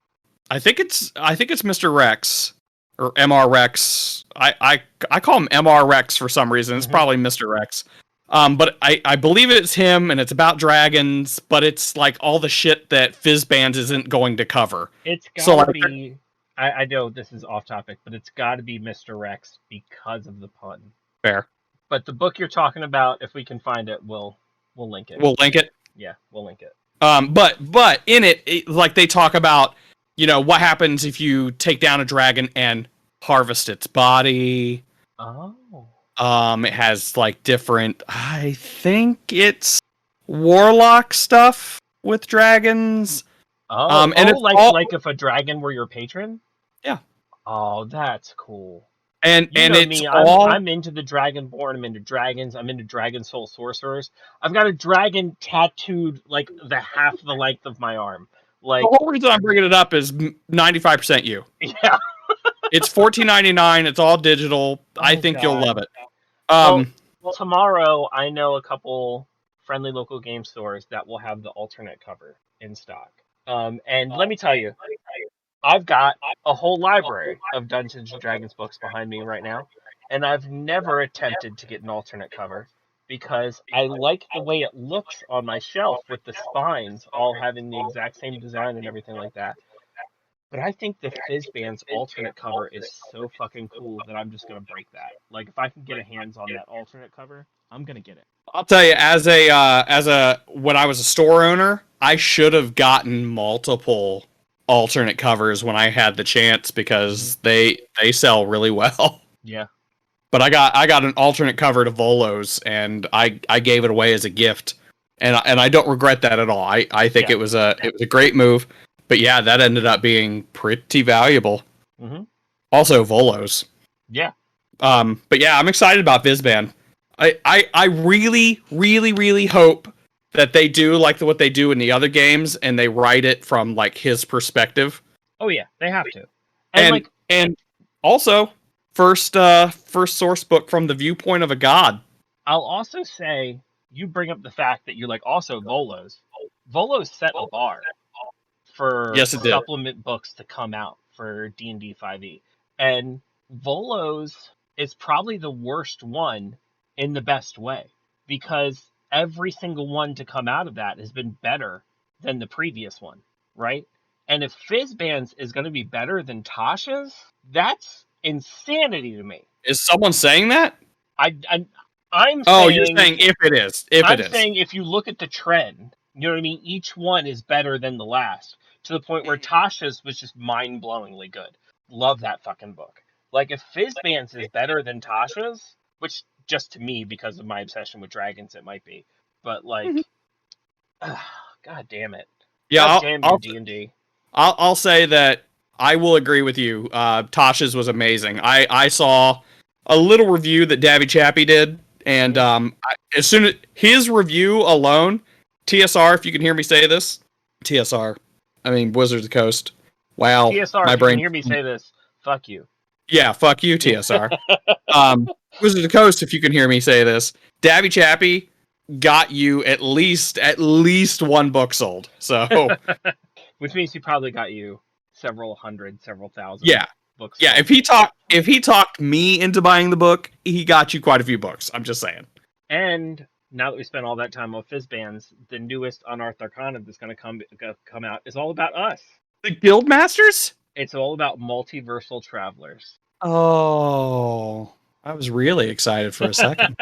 I think it's Mr. Rex or MR Rex. I call him MR Rex for some reason. It's probably Mr. Rex. But I believe it's him and it's about dragons, but it's like all the shit that Fizzbands isn't going to cover. It's gotta be. I know this is off topic, but it's got to be Mr. Rex because of the pun. Fair. But the book you're talking about, if we can find it, we'll link it. We'll link it. Yeah, we'll link it. But in it, like they talk about, you know, what happens if you take down a dragon and harvest its body. Oh. It has like different. I think it's warlock stuff with dragons. Oh, and it's like if a dragon were your patron? Yeah. Oh, that's cool. And You know it's me, all. I'm into the Dragonborn, I'm into dragons, I'm into Dragon Soul Sorcerers. I've got a dragon tattooed like the half the length of my arm. Like The whole reason I'm bringing it up is 95% you. Yeah. It's $14.99. It's all digital. I think you'll love it. Well, tomorrow I know a couple friendly local game stores that will have the alternate cover in stock. And let me tell you, I've got a whole library of Dungeons and Dragons books behind me right now, and I've never attempted to get an alternate cover because I like the way it looks on my shelf with the spines all having the exact same design and everything like that. But I think the Fizzband's alternate cover is so fucking cool that I'm just gonna break that. Like, if I can get a hands on that alternate cover, I'm gonna get it. I'll tell you, as a when I was a store owner, I should have gotten multiple alternate covers when I had the chance because they sell really well. Yeah. But I got an alternate cover to Volos and I gave it away as a gift. And I don't regret that at all. I think it was a great move. But yeah, that ended up being pretty valuable. Mm-hmm. Also Volos. Yeah. But yeah, I'm excited about Fizzband. I really, really, really hope that they do like what they do in the other games and they write it from like his perspective. Oh yeah, they have to. And also first source book from the viewpoint of a god. I'll also say you bring up the fact that you like also Volos. Volos set a bar for supplement books to come out for D&D 5e. And Volos is probably the worst one in the best way because every single one to come out of that has been better than the previous one, right? And if Fizzbands is going to be better than Tasha's, that's insanity to me. Is someone saying that? I'm Oh, saying, you're saying if it is. I'm saying if you look at the trend, you know what I mean? Each one is better than the last to the point where Tasha's was just mind-blowingly good. Love that fucking book. Like, if Fizzbands is better than Tasha's, which just to me, because of my obsession with dragons, it might be. But, like, God damn it. Yeah, God damn you, D&D. I'll say that I will agree with you. Tasha's was amazing. I saw a little review that Davy Chappie did, and as soon as his review alone, TSR, if you can hear me say this, TSR, I mean Wizards of the Coast. Wow, TSR, my if brain. you can hear me say this, fuck you. Yeah, fuck you, TSR. Wizard of the Coast, if you can hear me say this, Dabby Chappy got you at least one book sold. So Which means he probably got you several hundred, several thousand yeah, books yeah. sold. If he talked me into buying the book, he got you quite a few books. I'm just saying. And now that we spent all that time on Fizz bands, the newest Unearthed Arcana that's going to come out is all about us. The Guild Masters? It's all about multiversal travelers. Oh, I was really excited for a second.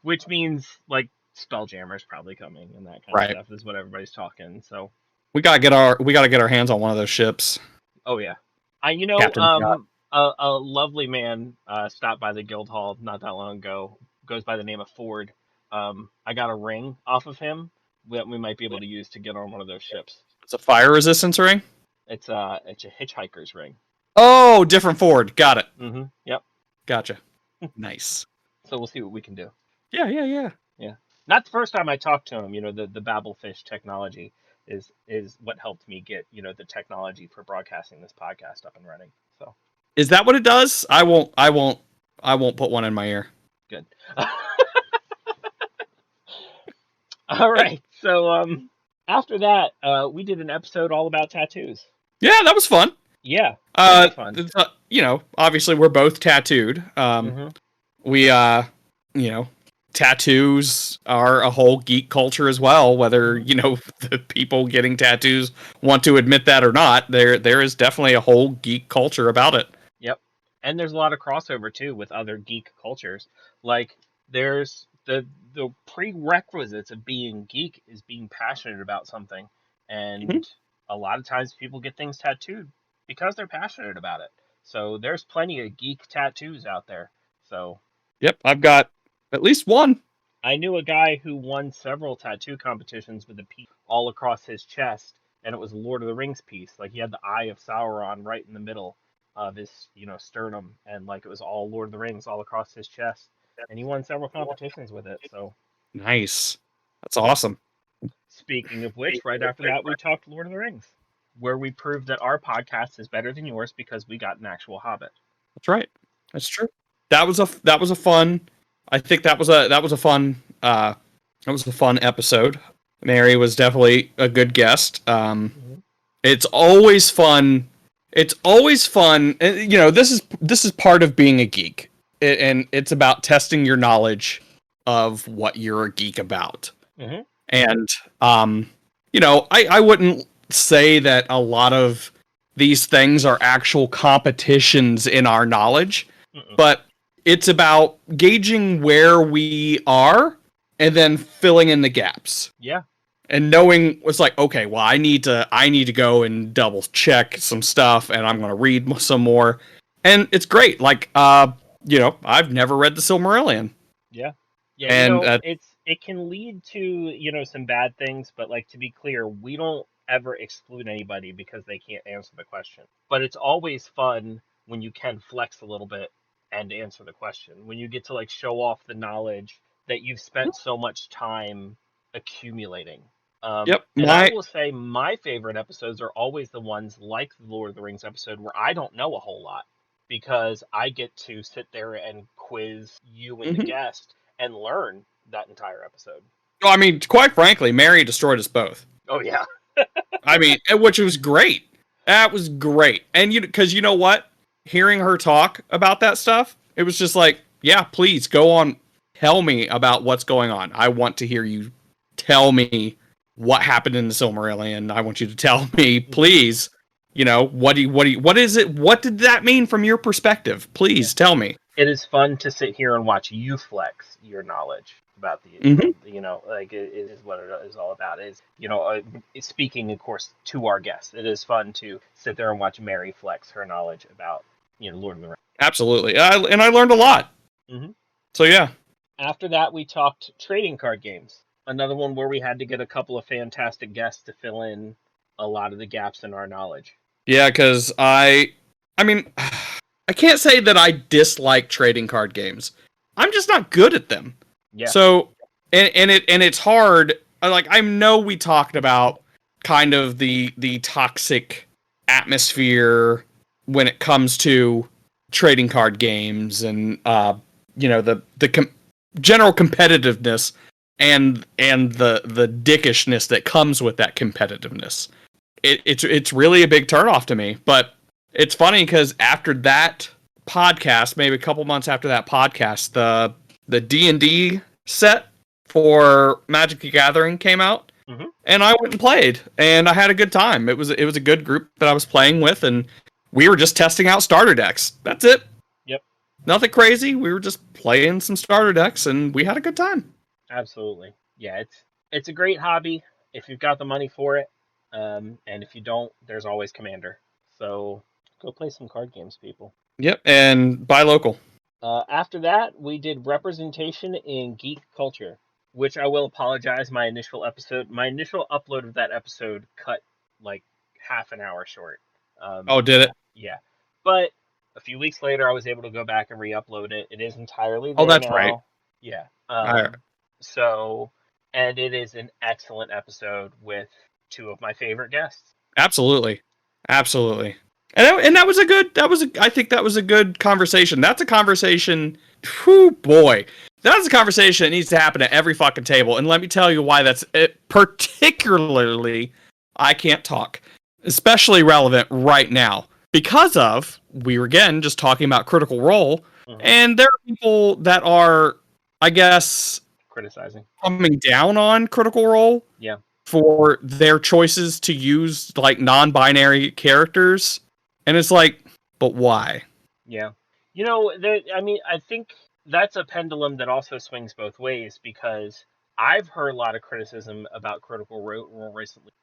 Which means like Spelljammer's probably coming and that kind of Right. stuff is what everybody's talking. So We gotta get our hands on one of those ships. oh yeah, Captain Scott. a lovely man stopped by the guild hall not that long ago. Goes by the name of Ford. I got a ring off of him that we might be able to use to get on one of those ships. It's a fire resistance ring. It's a hitchhiker's ring. Oh, different Ford. Got it. Mm-hmm. Yep. Gotcha. Nice. So we'll see what we can do. Yeah. Not the first time I talked to him. The Babelfish technology is what helped me get the technology for broadcasting this podcast up and running. So Is that what it does? I won't put one in my ear. good. All right. So after that, we did an episode all about tattoos. Yeah, that was fun. Yeah. Fun. Obviously we're both tattooed. We tattoos are a whole geek culture as well, whether the people getting tattoos want to admit that or not. There is definitely a whole geek culture about it. Yep. And there's a lot of crossover too with other geek cultures. Like there's the prerequisites of being geek is being passionate about something, and a lot of times people get things tattooed because they're passionate about it. So there's plenty of geek tattoos out there. So yep, I've got at least one. I knew a guy who won several tattoo competitions with a piece all across his chest, and it was a Lord of the Rings piece. Like he had the Eye of Sauron right in the middle of his, sternum, and like it was all Lord of the Rings all across his chest. And he won several competitions with it. So Nice. That's awesome. speaking of which, right after that we talked Lord of the Rings, where we proved that our podcast is better than yours because we got an actual Hobbit. That's right. That's true. That was a fun. I think that was a fun episode. Mary was definitely a good guest. It's always fun. It's always fun. This is part of being a geek, and it's about testing your knowledge of what you're a geek about. And I wouldn't say that a lot of these things are actual competitions in our knowledge, but it's about gauging where we are and then filling in the gaps. Yeah. And knowing what's like, okay, well, I need to go and double check some stuff, and I'm going to read some more. And it's great. Like, I've never read the Silmarillion. Yeah. Yeah. And it can lead to, some bad things, but like, to be clear, we don't ever exclude anybody because they can't answer the question. But it's always fun when you can flex a little bit and answer the question, when you get to like show off the knowledge that you've spent so much time accumulating. Yep. And I will say my favorite episodes are always the ones like the Lord of the Rings episode where I don't know a whole lot, because I get to sit there and quiz you and the guest and learn that entire episode. I mean, quite frankly, Mary destroyed us both. Oh yeah. I mean, which was great. That was great. And because you know what? Hearing her talk about that stuff, it was just like, yeah, please go on. Tell me about what's going on. I want to hear you tell me what happened in the Silmarillion. I want you to tell me, please, what is it? What did that mean from your perspective? Please tell me. It is fun to sit here and watch you flex your knowledge about the, like it is what it is all about. Is, speaking, of course, to our guests, it is fun to sit there and watch Mary flex her knowledge about, Lord of the Rings. Absolutely. And I learned a lot. So, yeah. After that, we talked trading card games. Another one where we had to get a couple of fantastic guests to fill in a lot of the gaps in our knowledge. Yeah, because I can't say that I dislike trading card games. I'm just not good at them. Yeah. So, and it's hard. I know we talked about kind of the toxic atmosphere when it comes to trading card games and the general competitiveness and the dickishness that comes with that competitiveness. It's really a big turnoff to me. But it's funny because after that podcast, maybe a couple months after that podcast, the D&D set for Magic the Gathering came out, and I went and played, and I had a good time. It was a good group that I was playing with, and we were just testing out starter decks. That's it. Yep. Nothing crazy. We were just playing some starter decks, and we had a good time. Absolutely. Yeah, it's a great hobby if you've got the money for it, and if you don't, there's always Commander. So go play some card games, people. Yep, and buy local. After that, we did representation in geek culture, which I will apologize. My initial upload of that episode cut like half an hour short. Oh, did it? Yeah, but a few weeks later, I was able to go back and re-upload it. It is entirely there Oh, that's now. right. Yeah. Right. So, and it is an excellent episode with two of my favorite guests. Absolutely. And that was I think that was a good conversation. That's a conversation. Whew, boy. That's a conversation that needs to happen at every fucking table. And let me tell you why that's particularly, I can't talk, especially relevant right now. Because we were again just talking about Critical Role, and there are people that are, I guess, criticizing, coming down on Critical Role. Yeah. For their choices to use like non-binary characters. And it's like, but why? Yeah. I think that's a pendulum that also swings both ways, because I've heard a lot of criticism about Critical Role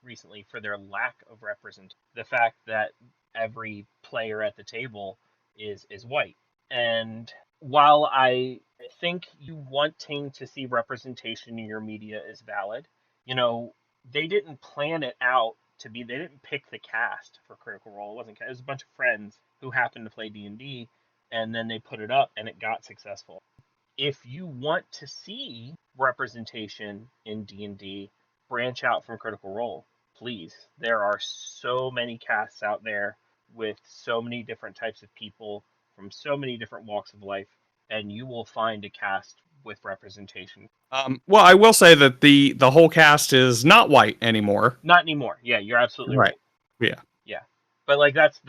recently for their lack of representation. The fact that every player at the table is white. And while I think you wanting to see representation in your media is valid, they didn't plan it out to be. They didn't pick the cast for Critical Role. It was a bunch of friends who happened to play D&D, and then they put it up, and it got successful. If you want to see representation in D&D, branch out from Critical Role, please. There are so many casts out there with so many different types of people from so many different walks of life, and you will find a cast with representation. Well, I will say that the whole cast is not white anymore. Not anymore. Yeah, you're absolutely right. Yeah. Yeah. But like that's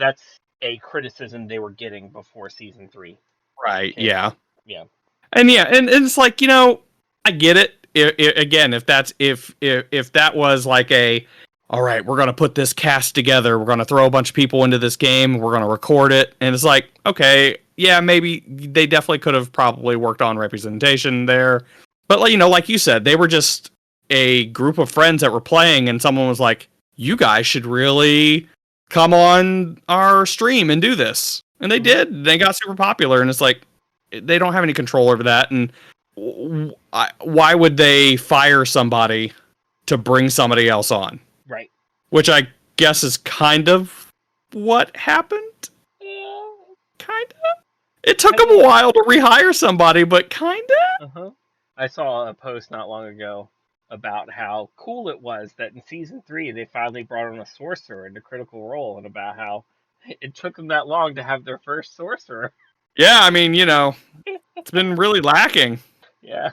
a criticism they were getting before season 3. Right. Yeah. Yeah. And it's like, I get it. Again, if that was like all right, we're going to put this cast together, we're going to throw a bunch of people into this game, we're going to record it, and it's like, okay, yeah, maybe they definitely could have probably worked on representation there. But, like you said, they were just a group of friends that were playing, and someone was like, you guys should really come on our stream and do this. And they did. They got super popular, and it's like, they don't have any control over that, and why would they fire somebody to bring somebody else on? Right. Which I guess is kind of what happened. Yeah. Kind of. It took them a while to rehire somebody, but kind of. I saw a post not long ago about how cool it was that in season 3 they finally brought on a sorcerer into Critical Role, and about how it took them that long to have their first sorcerer. Yeah, I mean, it's been really lacking. Yeah.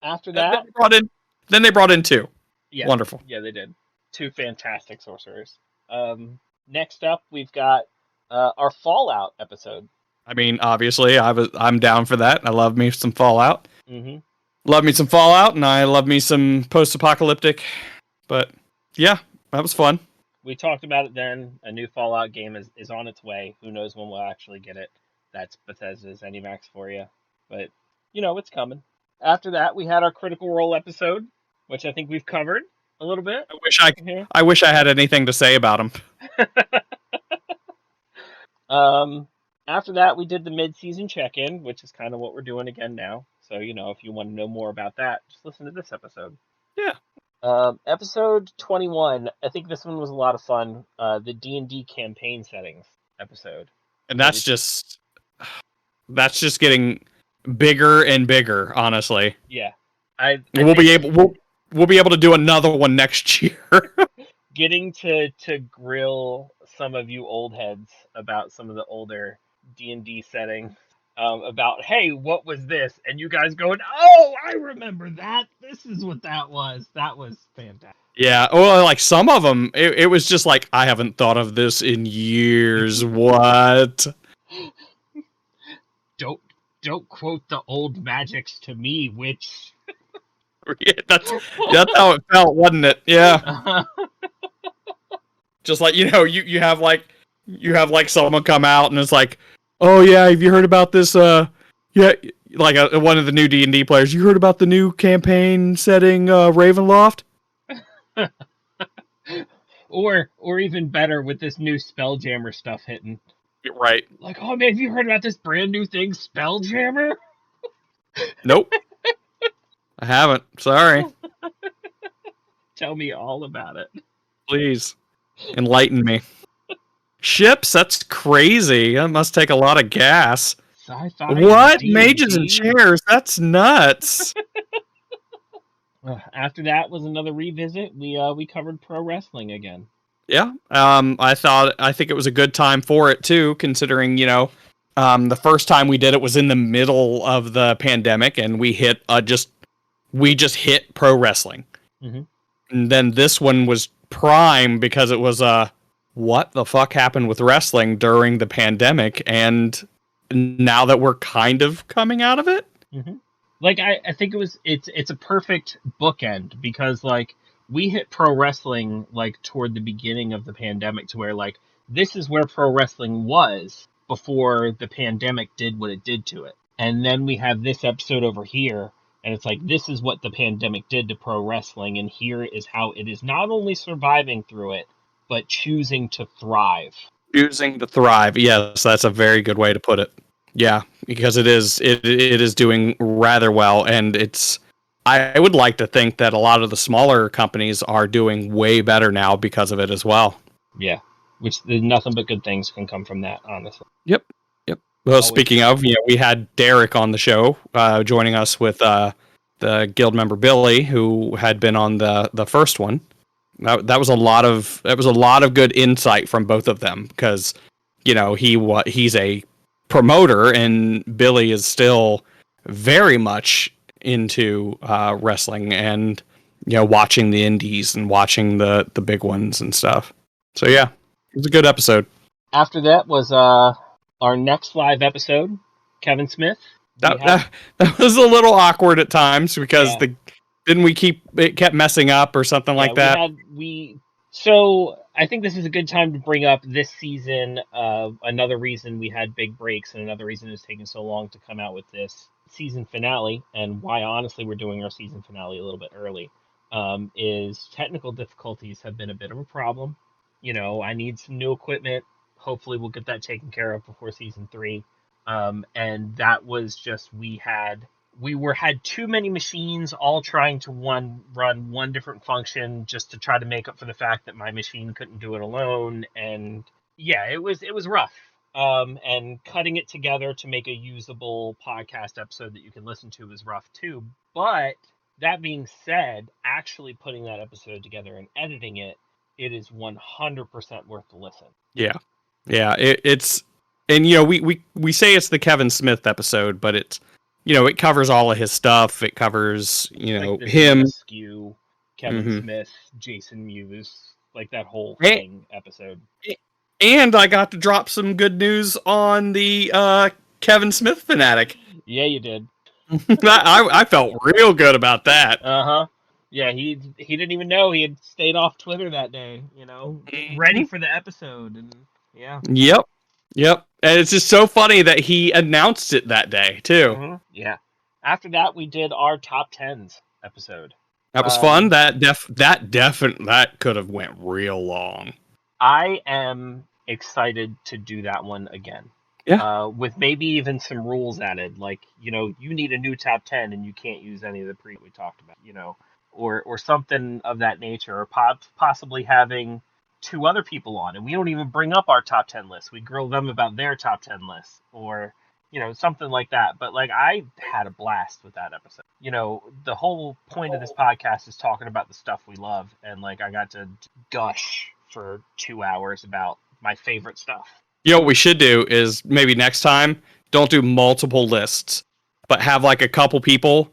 After that, then they brought in 2. Yeah. Wonderful. Yeah, they did. 2 fantastic sorcerers. Next up, we've got our Fallout episode. I mean, obviously, I'm down for that. I love me some Fallout. Mm-hmm. Love me some Fallout, and I love me some post-apocalyptic. But yeah, that was fun. We talked about it then. A new Fallout game is on its way. Who knows when we'll actually get it? That's Bethesda's ZeniMax for you. But, it's coming. After that, we had our Critical Role episode, which I think we've covered a little bit. I wish I had anything to say about them. After that, we did the mid-season check-in, which is kind of what we're doing again now. So, if you want to know more about that, just listen to this episode. Yeah. Episode 21. I think this one was a lot of fun. The D&D campaign settings episode. And that's just getting bigger and bigger, honestly. Yeah. We'll be able to do another one next year. getting to grill some of you old heads about some of the older D&D settings, about, hey, what was this? And you guys going, oh, I remember that. This is what that was. That was fantastic. Yeah, well, like some of them, it was just like, I haven't thought of this in years. What? Don't quote the old magics to me, witch. Yeah, that's how it felt, wasn't it? Yeah. Just like, you have like someone come out and it's like, oh yeah, have you heard about this? Yeah, like one of the new D&D players. You heard about the new campaign setting, Ravenloft? Or even better with this new Spelljammer stuff hitting. Right. Like, oh man, have you heard about this brand new thing, Spelljammer? Nope. I haven't. Sorry. Tell me all about it. Please enlighten me. Ships? That's crazy. That must take a lot of gas. Sci-fi. What? Mages and chairs? That's nuts. After that was another revisit. We covered pro wrestling again. Yeah. I think it was a good time for it too, considering, the first time we did it was in the middle of the pandemic and we just hit pro wrestling. Mm-hmm. And then this one was prime because it was what the fuck happened with wrestling during the pandemic, and now that we're kind of coming out of it. Mm-hmm. Like I think it's a perfect bookend because like we hit pro wrestling like toward the beginning of the pandemic to where like this is where pro wrestling was before the pandemic did what it did to it. And then we have this episode over here and it's like this is what the pandemic did to pro wrestling and here is how it is not only surviving through it but choosing to thrive. Choosing to thrive. Yes, that's a very good way to put it. Yeah, because it is doing rather well, and I would like to think that a lot of the smaller companies are doing way better now because of it as well. Yeah, which nothing but good things can come from that, honestly. Yep. Well, speaking of, we had Derek on the show, joining us with the guild member Billy, who had been on the first one. That was a lot of good insight from both of them because he's a promoter and Billy is still very much into wrestling and watching the indies and watching the big ones and stuff. So yeah, it was a good episode. After that was our next live episode, Kevin Smith. That was a little awkward at times because it kept messing up or something like that. So I think this is a good time to bring up this season. Another reason we had big breaks and another reason it's taken so long to come out with this season finale and why honestly we're doing our season finale a little bit early is technical difficulties have been a bit of a problem. I need some new equipment. Hopefully we'll get that taken care of before season 3. And that was just we had too many machines all trying to run one different function just to try to make up for the fact that my machine couldn't do it alone. And yeah, it was rough. And cutting it together to make a usable podcast episode that you can listen to was rough too. But that being said, actually putting that episode together and editing it is 100% worth the listen. Yeah. It's, and we say it's the Kevin Smith episode, but it's, it covers all of his stuff. It covers, like him, Skew, Kevin Smith, Jason Mewes, like that whole thing episode. And I got to drop some good news on the Kevin Smith fanatic. Yeah, you did. I felt real good about that. Uh-huh. Yeah, he didn't even know he had stayed off Twitter that day, ready for the episode. And yeah. Yep. And it's just so funny that he announced it that day, too. Mm-hmm. Yeah. After that, we did our top 10s episode. That was fun. That could have went real long. I am excited to do that one again. Yeah. With maybe even some rules added, like, you need a new top 10 and you can't use any of the we talked about, or something of that nature, or possibly having 2 other people on and we don't even bring up our top 10 lists. We grill them about their top 10 lists, or something like that. But like, I had a blast with that episode. The whole point of this podcast is talking about the stuff we love, and like, I got to gush for 2 hours about my favorite stuff. What we should do is maybe next time don't do multiple lists, but have like a couple people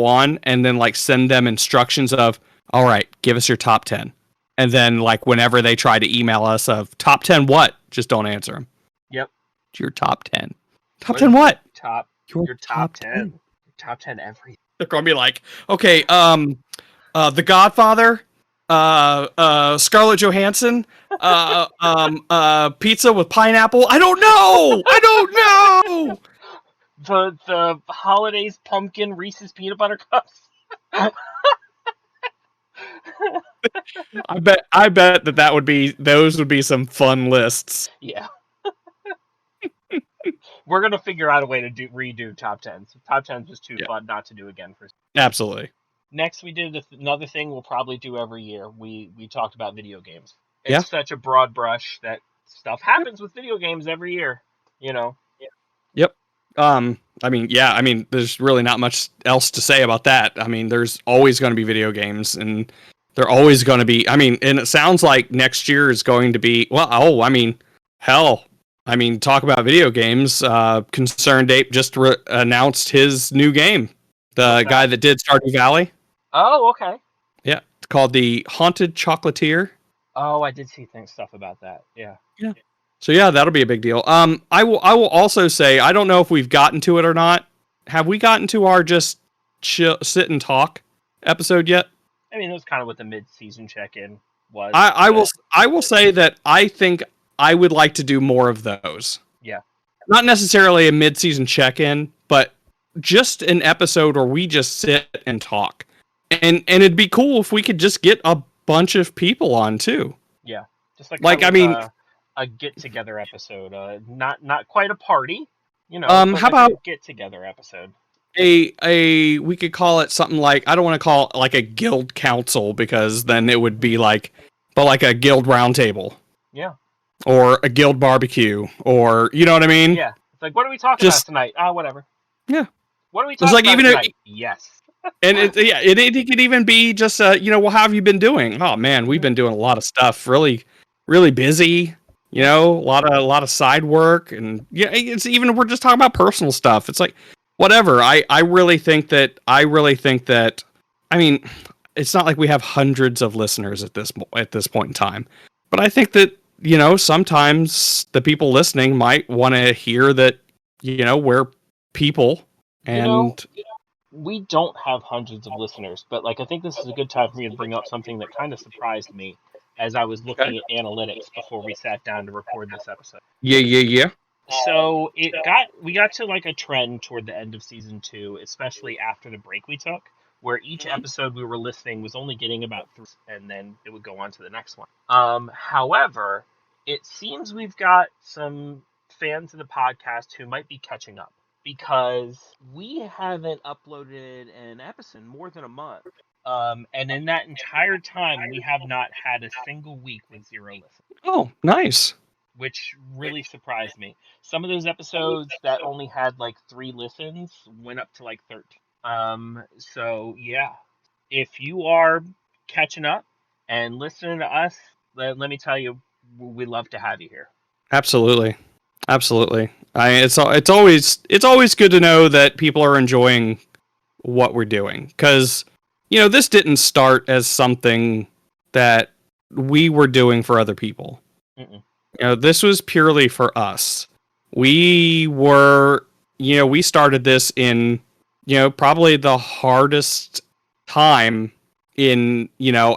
on, and then like send them instructions of, all right, give us your top 10. And then like whenever they try to email us of top 10 what, just don't answer them. Yep. Your top 10. Top 10 what? Your top 10. Your top 10 everything. They're going to be like, okay, The Godfather, Scarlett Johansson, pizza with pineapple. I don't know. The holidays pumpkin Reese's peanut butter cups. I bet those would be some fun lists. Yeah. We're gonna figure out a way to redo top 10s. Top 10s was too fun not to do again for. Absolutely. Next, we did another thing we'll probably do every year. We talked about video games. It's such a broad brush that stuff happens with video games every year. Yep. There's really not much else to say about that. I mean, there's always going to be video games, and they're always going to be. I mean, and it sounds like next year is going to be. Hell. I mean, talk about video games. Concerned Ape just announced his new game. The guy that did Stardew Valley. Oh, okay. Yeah, it's called the Haunted Chocolatier. Oh, I did see stuff about that. Yeah. Yeah. So yeah, that'll be a big deal. I will also say, I don't know if we've gotten to it or not. Have we gotten to our just sit and talk episode yet? I mean, it was kind of what the mid-season check-in was. I will say that I think I would like to do more of those. Yeah. Not necessarily a mid-season check-in, but just an episode where we just sit and talk. And it'd be cool if we could just get a bunch of people on too. Yeah. Just a get-together episode. Not quite a party, how about a get-together episode? We could call it something like, I don't want to call it like a guild council, because then it would be like, but like a guild roundtable. Yeah. Or a guild barbecue, or you know what I mean? Yeah. It's like, what are we talking about tonight? Whatever. Yeah. What are we talking about tonight? Yes. And it could even be just well, how have you been doing? Oh man, we've been doing a lot of stuff, really, really busy. A lot of side work, and it's even, we're just talking about personal stuff. It's like, whatever. I really think that. I mean, it's not like we have hundreds of listeners at this point in time, but I think that sometimes the people listening might want to hear that we're people, and we don't have hundreds of listeners, but like, I think this is a good time for me to bring up something that kind of surprised me as I was looking at analytics before we sat down to record this episode. Yeah. So we got to like a trend toward the end of season 2, especially after the break we took, where each episode we were listening was only getting about 3, and then it would go on to the next one. However, it seems we've got some fans of the podcast who might be catching up, because we haven't uploaded an episode in more than a month. And in that entire time, we have not had a single week with 0 listens. Oh, nice. Which really surprised me. Some of those episodes that only had like 3 listens went up to like 13. So yeah, if you are catching up and listening to us, let me tell you, we love to have you here. Absolutely. It's always good to know that people are enjoying what we're doing, because this didn't start as something that we were doing for other people. Mm-mm. This was purely for us. We started this in probably the hardest time in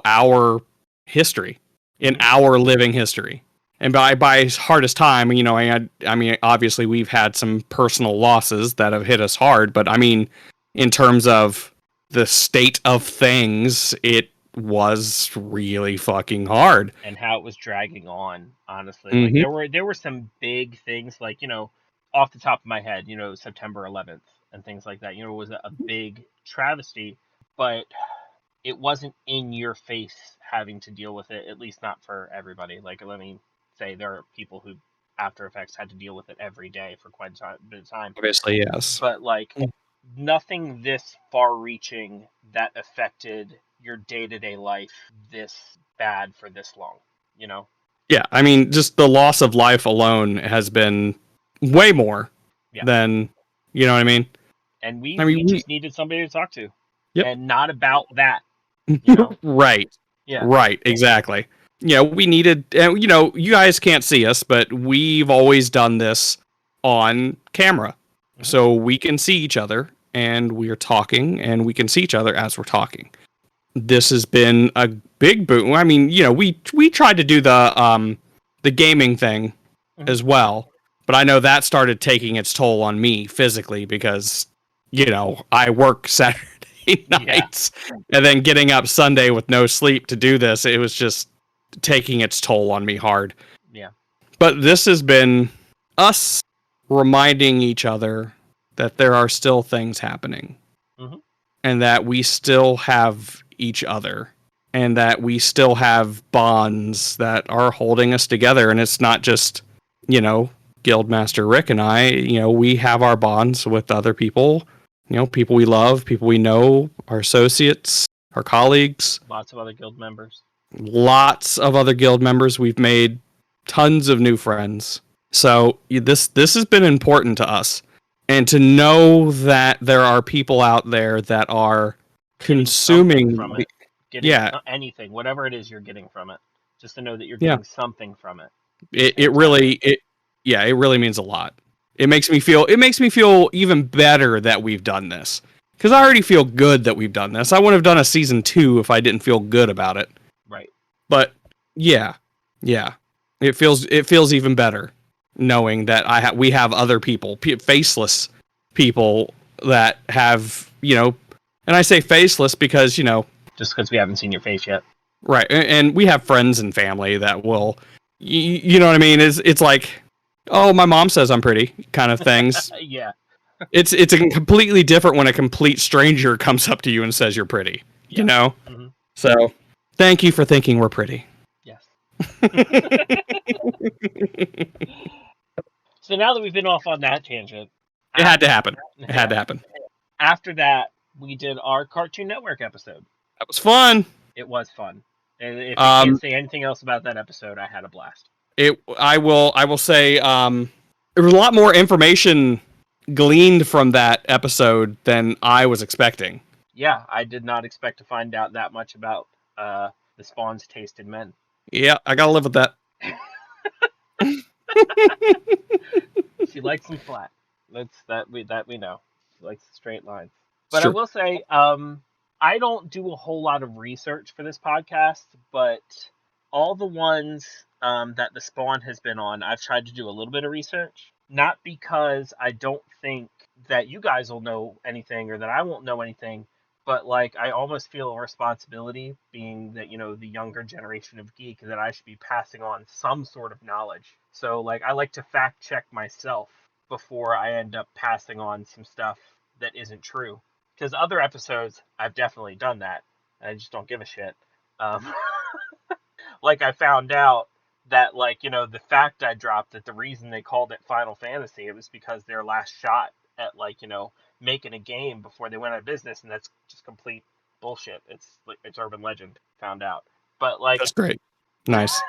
our history, in our living history. And by hardest time, I mean, obviously we've had some personal losses that have hit us hard, but I mean, in terms of the state of things, it was really fucking hard. And how it was dragging on, honestly. Mm-hmm. Like, there were some big things, like, off the top of my head, September 11th and things like that, was a big travesty, but it wasn't in your face having to deal with it, at least not for everybody. Like, let me say, there are people who After Effects had to deal with it every day for quite a bit of time. Obviously, yes. But like nothing this far-reaching that affected your day-to-day life this bad for this long, you know? Yeah, I mean, just the loss of life alone has been way more Yeah. than, you know what I mean? And we I mean, just needed somebody to talk to. Yep. And not about that, you know? Right. Yeah. Right, exactly. You know, we needed, you know, you guys can't see us, but we've always done this on camera. Mhm. So we can see each other and we're talking and we can see each other as we're talking. This has been a big boom. I mean, you know, we tried to do the gaming thing Mhm. as well, but I know that started taking its toll on me physically because, you know, I work Saturday nights and then getting up Sunday with no sleep to do this. It was just taking its toll on me hard. Yeah. But this has been us reminding each other that there are still things happening Mhm. and that we still have each other and that we still have bonds that are holding us together. And it's not just, you know, Guildmaster Rick and I, you know, we have our bonds with other people, you know, people we love, people we know, our associates, our colleagues, Lots of other guild members. lots of other guild members. We've made tons of new friends. So this has been important to us. And to know that there are people out there that are Getting something consuming from it. Getting yeah, anything, whatever it is you're getting from it. Just to know that you're yeah. getting something from it. It really it really means a lot. It makes me feel even better that we've done this. Because I already feel good that we've done this. I wouldn't have done a season 2 if I didn't feel good about it. Right. But yeah, it feels even better knowing that we have other people, faceless people that have, you know, and I say faceless because, you know, Just because we haven't seen your face yet. right, and we have friends and family that will, you know what I mean? It's like, oh, my mom says I'm pretty, kind of things. Yeah. It's a completely different when a complete stranger comes up to you and says you're pretty. Yeah. You know. Mm-hmm. So, thank you for thinking we're pretty. Yes. So now that we've been off on that tangent, It had to happen. It had to happen. After that, we did our Cartoon Network episode. That was fun. It was fun. And if I can't say anything else about that episode, I had a blast. I will say there was a lot more information gleaned from that episode than I was expecting. Yeah, I did not expect to find out that much about the Spawn's taste in men. Yeah, I gotta live with that. She likes them flat. That we know. She likes the straight lines. But Sure. I will say, I don't do a whole lot of research for this podcast, but all the ones that the Spawn has been on, I've tried to do a little bit of research. Not because I don't think that you guys will know anything or that I won't know anything, but like I almost feel a responsibility, being that, you know, the younger generation of geek, that I should be passing on some sort of knowledge. So like I like to fact check myself before I end up passing on some stuff that isn't true. Because other episodes, I've definitely done that. I just don't give a shit. Um, like I found out that, like, you know, the fact I dropped, that the reason they called it Final Fantasy, it was because their last shot at, like, you know, making a game before they went out of business, and that's just complete bullshit. It's urban legend. Found out, but like That's great. Nice.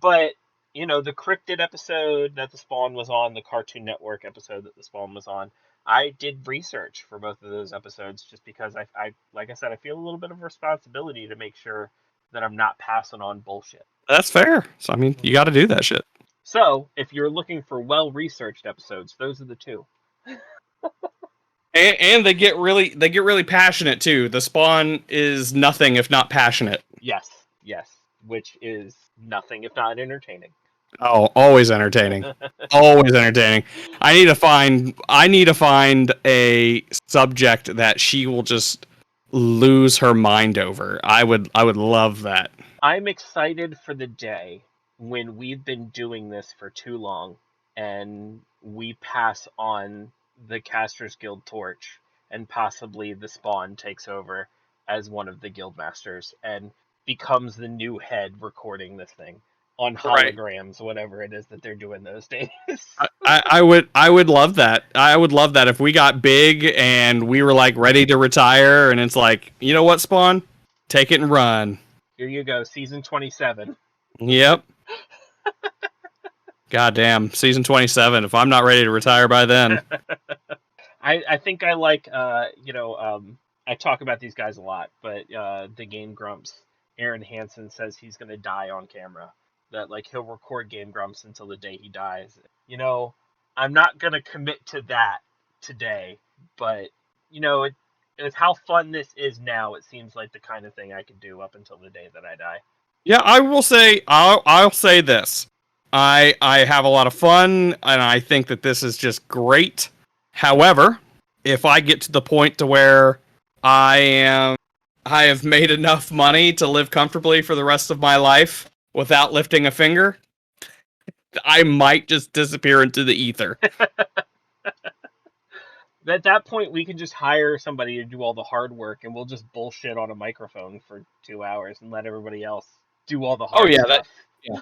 but you know, the cryptid episode that the Spawn was on, the Cartoon Network episode that the Spawn was on, I did research for both of those episodes just because I like I said, I feel a little bit of responsibility to make sure that I'm not passing on bullshit. That's fair. So I mean, you got to do that shit. So if you're looking for well-researched episodes, those are the two. And they get really passionate too. The Spawn is nothing if not passionate. Yes, which is nothing if not entertaining. Oh, always entertaining. Always entertaining. I need to find a subject that she will just lose her mind over. I would love that. I'm excited for the day when we've been doing this for too long and we pass on the Casters Guild torch and possibly the Spawn takes over as one of the guild masters and becomes the new head recording this thing. on Right. holograms, whatever it is that they're doing those days. I would love that. I would love that if we got big and we were like ready to retire, and it's like, you know what, Spawn, take it and run. Here you go, season 27. Yep. Goddamn, season 27. If I'm not ready to retire by then, I think I like I talk about these guys a lot, but the Game Grumps, Aaron Hansen says he's gonna die on camera. That like he'll record Game Grumps until the day he dies. I'm not gonna commit to that today, but with how fun this is now, it seems like the kind of thing I could do up until the day that I die. yeah, I will say, I'll say this. I have a lot of fun, and I think that this is just great. However, if I get to the point to where I have made enough money to live comfortably for the rest of my life without lifting a finger, I might just disappear into the ether. At that point, we can just hire somebody to do all the hard work, and we'll just bullshit on a microphone for 2 hours and let everybody else do all the hard stuff. Yeah.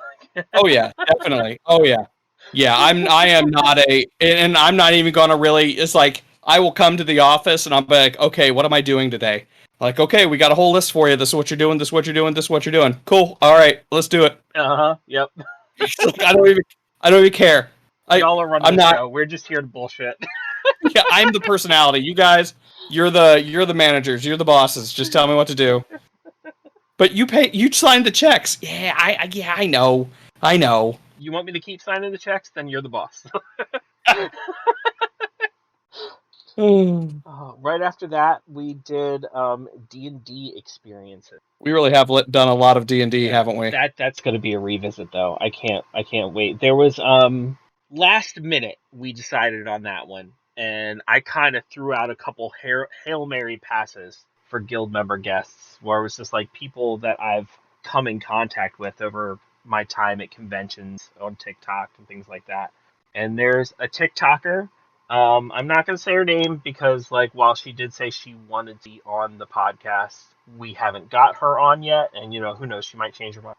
Oh yeah, definitely. Oh yeah. Yeah, I am not and I'm not even gonna really, it's like, I will come to the office and I'll be like, okay, what am I doing today? Like, okay, we got a whole list for you. This is what you're doing, this is what you're doing, this is what you're doing. Cool. Alright, let's do it. Yep. Like, I don't even care. Y'all are running the show. We're just here to bullshit. Yeah, I'm the personality. You guys, you're the managers, you're the bosses. Just tell me what to do. But you signed the checks. Yeah, I know. You want me to keep signing the checks? Then you're the boss. Right after that, we did D&D experiences. We really have done a lot of D&D, haven't we? That's going to be a revisit, though. I can't wait. There was last minute we decided on that one, and I kind of threw out a couple Hail Mary passes for guild member guests, where it was just like people that I've come in contact with over my time at conventions on TikTok and things like that. And there's a TikToker. I'm not going to say her name because, like, while she did say she wanted to be on the podcast, we haven't got her on yet. And, who knows, she might change her mind.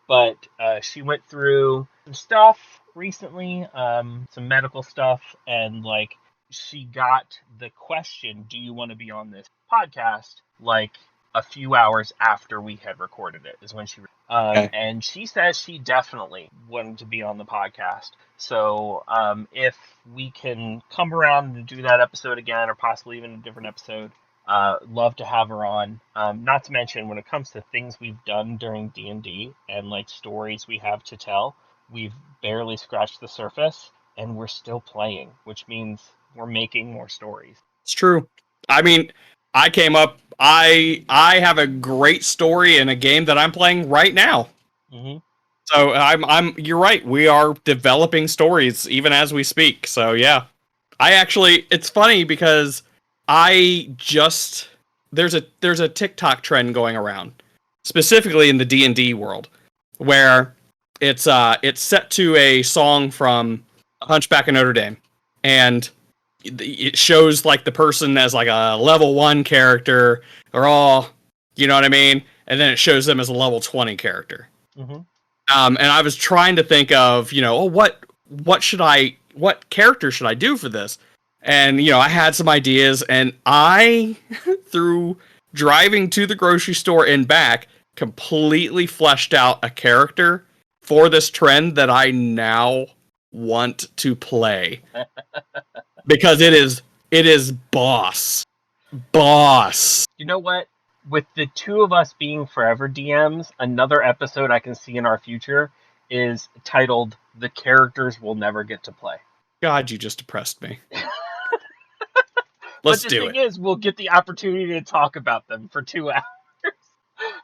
But she went through some stuff recently, some medical stuff, and, like, she got the question, do you want to be on this podcast, like, a few hours after we had recorded it is when she Okay. And she says she definitely wanted to be on the podcast. So if we can come around and do that episode again, or possibly even a different episode, love to have her on. Not to mention, when it comes to things we've done during D&D and like stories we have to tell, we've barely scratched the surface, and we're still playing, which means we're making more stories. It's true. I mean, I have a great story in a game that I'm playing right now. Mm-hmm. So you're right. We are developing stories even as we speak. So yeah, it's funny because there's a TikTok trend going around, specifically in the D&D world, where it's set to a song from Hunchback of Notre Dame, and it shows like the person as like a level 1 character. They're all, you know what I mean? And then it shows them as a level 20 character. Mm-hmm. And I was trying to think of, what character should I do for this? And, I had some ideas, and I, through driving to the grocery store and back, completely fleshed out a character for this trend that I now want to play. Because it is boss. You know what? With the two of us being forever DMs, another episode I can see in our future is titled "The Characters We'll Never Get to Play." God, you just depressed me. But the thing is, we'll get the opportunity to talk about them for 2 hours.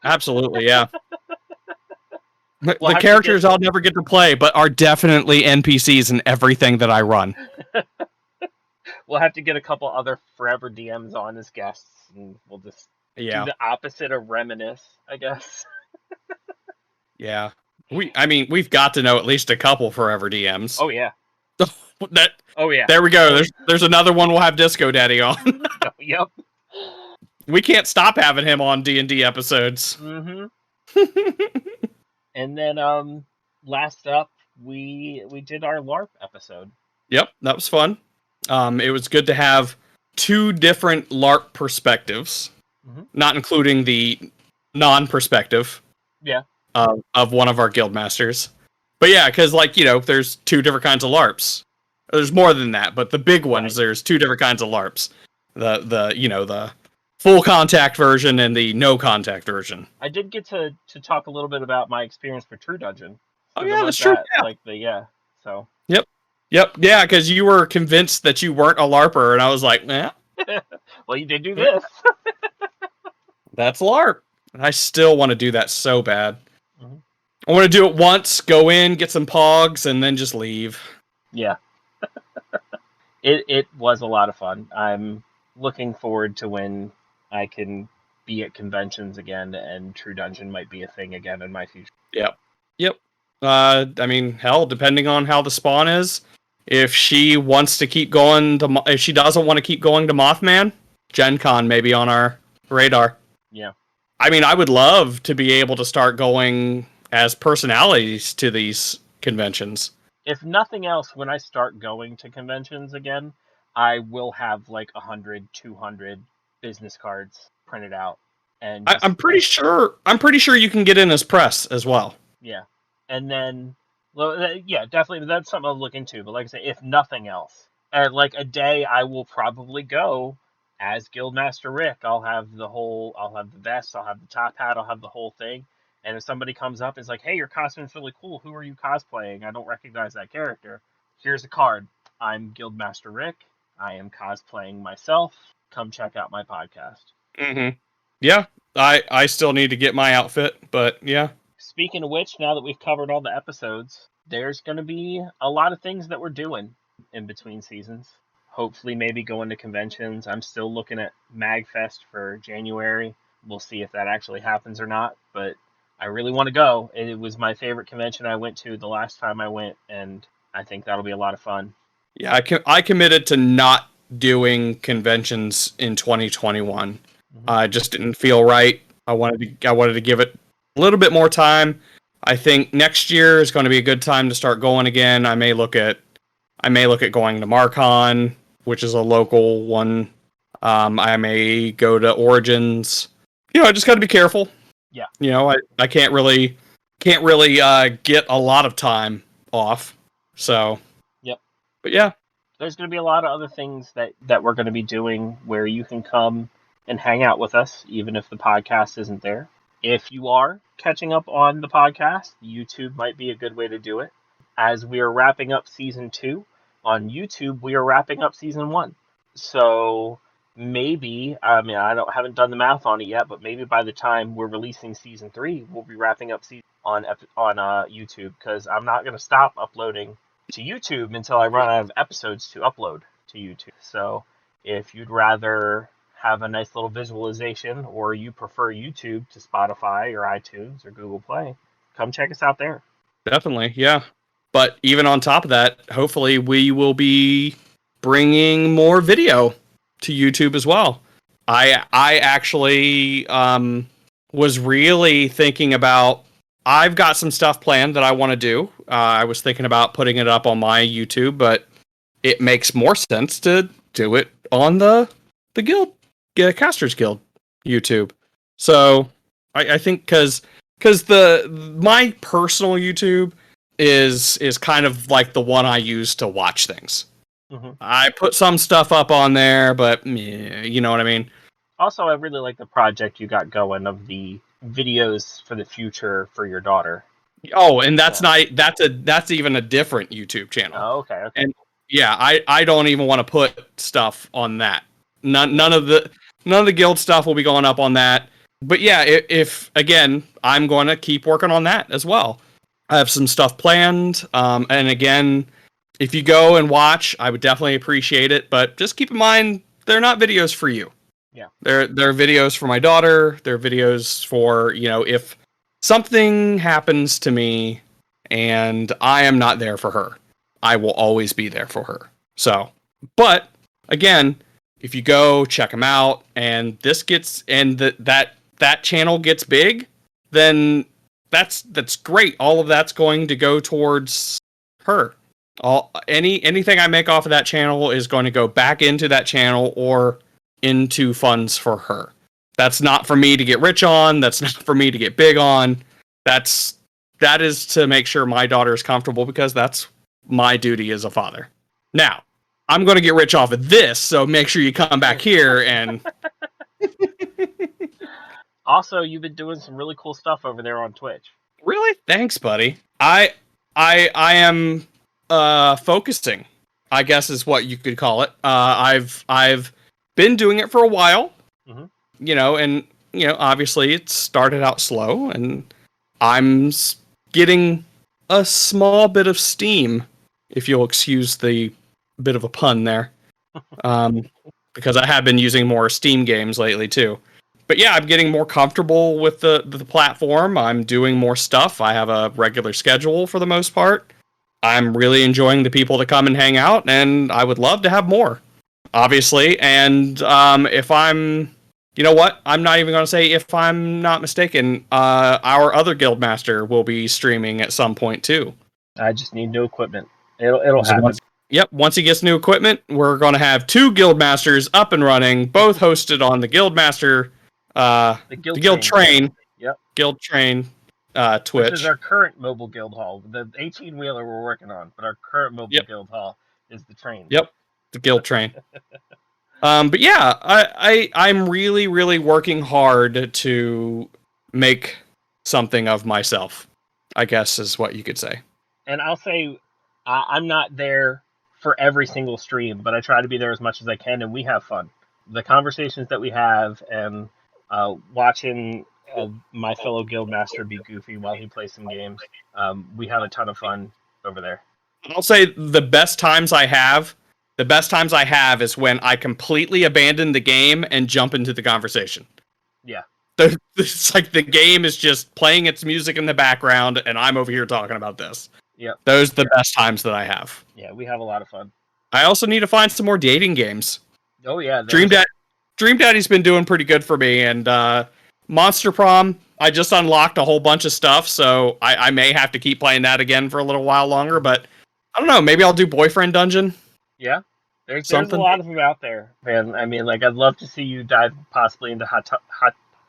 Absolutely, yeah. The characters I'll never get to play, but are definitely NPCs in everything that I run. We'll have to get a couple other forever DMs on as guests, and we'll just do the opposite of reminisce, I guess. Yeah. We've got to know at least a couple forever DMs. Oh yeah. Oh yeah. There we go. There's another one we'll have Disco Daddy on. Yep. We can't stop having him on D&D episodes. Mm-hmm. And then last up, we did our LARP episode. Yep, that was fun. It was good to have two different LARP perspectives, not including the non-perspective of one of our guild masters. But yeah, because there's two different kinds of LARPs. There's more than that, but the big ones, there's two different kinds of LARPs. The full contact version and the no contact version. I did get to talk a little bit about my experience for True Dungeon. Oh yeah, that's true. So. Yep, yeah, because you were convinced that you weren't a LARPer, and I was like, nah. Well, you did do this. That's LARP. And I still want to do that so bad. I want to do it once, go in, get some pogs, and then just leave. Yeah. It was a lot of fun. I'm looking forward to when I can be at conventions again, and True Dungeon might be a thing again in my future. Yep. I mean, hell, depending on how the spawn is, if she wants to keep going if she doesn't want to keep going to Mothman, Gen Con may be on our radar. Yeah. I mean, I would love to be able to start going as personalities to these conventions. If nothing else, when I start going to conventions again, I will have like 100, 200 business cards printed out. And I'm pretty sure you can get in as press as well. Yeah. And then, yeah, definitely, that's something I'll look into. But like I say, if nothing else, like a day I will probably go as Guildmaster Rick. I'll have the vest, I'll have the top hat, I'll have the whole thing. And if somebody comes up and is like, hey, your costume's really cool, who are you cosplaying? I don't recognize that character. Here's a card. I'm Guildmaster Rick. I am cosplaying myself. Come check out my podcast. Mm-hmm. Yeah, I still need to get my outfit, but yeah. Speaking of which, now that we've covered all the episodes, there's going to be a lot of things that we're doing in between seasons. Hopefully, maybe going to conventions. I'm still looking at MagFest for January. We'll see if that actually happens or not, but I really want to go. It was my favorite convention I went to the last time I went, and I think that'll be a lot of fun. Yeah, I committed to not doing conventions in 2021. I just didn't feel right. I wanted to give it a little bit more time. I think next year is going to be a good time to start going again. I may look at going to Marcon, which is a local one. I may go to Origins. I just got to be careful. Yeah. I can't really get a lot of time off. So. Yep. But yeah. There's going to be a lot of other things that we're going to be doing where you can come and hang out with us, even if the podcast isn't there. If you are catching up on the podcast, YouTube might be a good way to do it. As we are wrapping up season 2 on YouTube, we are wrapping up season 1. So maybe, I haven't done the math on it yet, but maybe by the time we're releasing season 3, we'll be wrapping up season on YouTube, because I'm not going to stop uploading to YouTube until I run out of episodes to upload to YouTube. So if you'd rather have a nice little visualization, or you prefer YouTube to Spotify or iTunes or Google Play, come check us out there. Definitely, yeah. But even on top of that, hopefully we will be bringing more video to YouTube as well. I actually was really thinking about, I've got some stuff planned that I want to do. I was thinking about putting it up on my YouTube, but it makes more sense to do it on the Guild, Casters Guild YouTube. So I think because my personal YouTube is kind of like the one I use to watch things. Mm-hmm. I put some stuff up on there, but you know what I mean. Also, I really like the project you got going of the videos for the future for your daughter. Oh, and that's that's even a different YouTube channel. Oh, okay. And yeah, I don't even want to put stuff on that. None of the guild stuff will be going up on that. But yeah, if again, I'm going to keep working on that as well. I have some stuff planned. And again, if you go and watch, I would definitely appreciate it. But just keep in mind, they're not videos for you. Yeah. They're videos for my daughter. They're videos for, if something happens to me and I am not there for her, I will always be there for her. So, but again, if you go check them out and that channel gets big, then that's great. All of that's going to go towards her. Anything I make off of that channel is going to go back into that channel or into funds for her. That's not for me to get rich on. That's not for me to get big on. That is to make sure my daughter is comfortable, because that's my duty as a father. Now, I'm going to get rich off of this, so make sure you come back here and. Also, you've been doing some really cool stuff over there on Twitch. Really? Thanks, buddy. I am focusing, I guess is what you could call it. I've been doing it for a while. Mm-hmm. And obviously it started out slow, and I'm getting a small bit of steam, if you'll excuse the bit of a pun there. Because I have been using more Steam games lately too. But yeah, I'm getting more comfortable with the platform. I'm doing more stuff. I have a regular schedule for the most part. I'm really enjoying the people that come and hang out, and I would love to have more, obviously. And if I'm, you know what? I'm not even going to say, if I'm not mistaken, our other Guildmaster will be streaming at some point too. I just need new equipment. It'll happen. Once he gets new equipment, we're going to have 2 Guildmasters up and running, both hosted on the Guildmaster, the Guild Train. Yep. Guild Train, Twitch. This is our current mobile guild hall. The 18-wheeler we're working on, but our current mobile guild hall is the train. Yep, the Guild Train. But yeah, I'm really, really working hard to make something of myself, I guess is what you could say. And I'll say, I'm not there for every single stream, but I try to be there as much as I can, and we have fun. The conversations that we have, and watching my fellow guildmaster be goofy while he plays some games, we have a ton of fun over there. I'll say the best times I have is when I completely abandon the game and jump into the conversation. Yeah. It's like the game is just playing its music in the background, and I'm over here talking about this. Yeah. Those are the best times that I have. Yeah, we have a lot of fun. I also need to find some more dating games. Oh, yeah. Dream Daddy's been doing pretty good for me, and Monster Prom, I just unlocked a whole bunch of stuff, so I may have to keep playing that again for a little while longer, but I don't know, maybe I'll do Boyfriend Dungeon. Yeah, there's a lot of them out there, man. I mean, like, I'd love to see you dive possibly into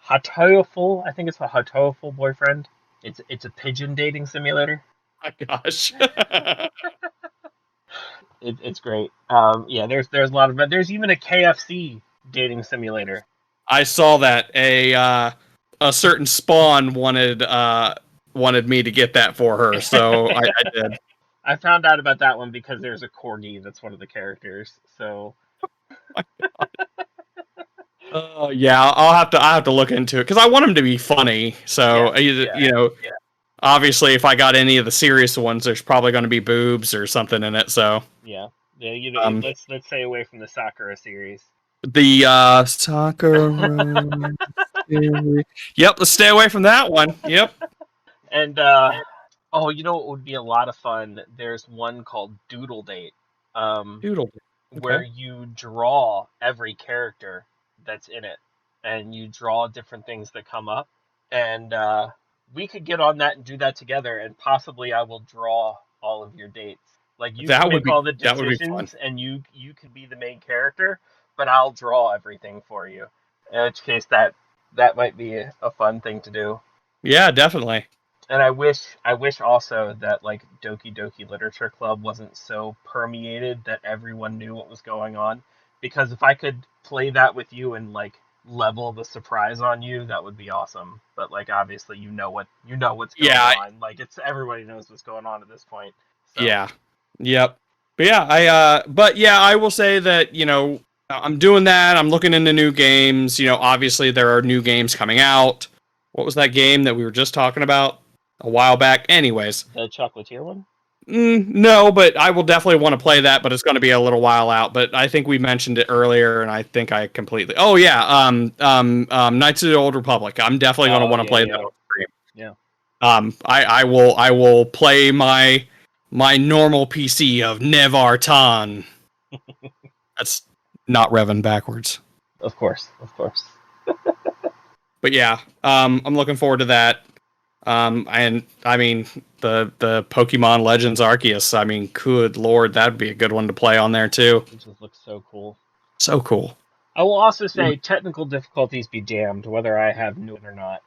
Hatoful. I think it's a Hatoful Boyfriend. It's a pigeon dating simulator. Oh my gosh. It's great. Yeah, there's a lot of, there's even a KFC dating simulator. I saw that a certain Spawn wanted me to get that for her, so I did. I found out about that one because there's a corgi that's one of the characters. So. Yeah, I'll have to look into it because I want him to be funny. So obviously, if I got any of the serious ones, there's probably going to be boobs or something in it. So let's stay away from the Sakura series. The Sakura series. Yep, let's stay away from that one. Yep. And you know what would be a lot of fun? There's one called Doodle Date. Doodle Date. Okay. Where you draw every character that's in it, and you draw different things that come up, and we could get on that and do that together, and possibly I will draw all of your dates. Like, you can make all the decisions, and you could be the main character, but I'll draw everything for you. In which case, that might be a fun thing to do. Yeah, definitely. And I wish also that, like, Doki Doki Literature Club wasn't so permeated that everyone knew what was going on. Because if I could play that with you and, like, level the surprise on you, that would be awesome. But, like, obviously you know what's going on. Like, everybody knows what's going on at this point. So. Yeah. Yep. But yeah, I will say that, I'm doing that. I'm looking into new games. Obviously there are new games coming out. What was that game that we were just talking about a while back? Anyways. The Chocolatier one? No, but I will definitely want to play that, but it's going to be a little while out. But I think we mentioned it earlier, and I think I completely... Oh, yeah, Knights of the Old Republic. I'm definitely going to want to play that on stream. Yeah. I will play my normal PC of Nevartan. That's not Revan backwards. Of course. But yeah, I'm looking forward to that. And I mean the Pokemon Legends Arceus. I mean, good lord, that'd be a good one to play on there too. It just looks so cool. So cool. I will also say technical difficulties be damned, whether I have new or not.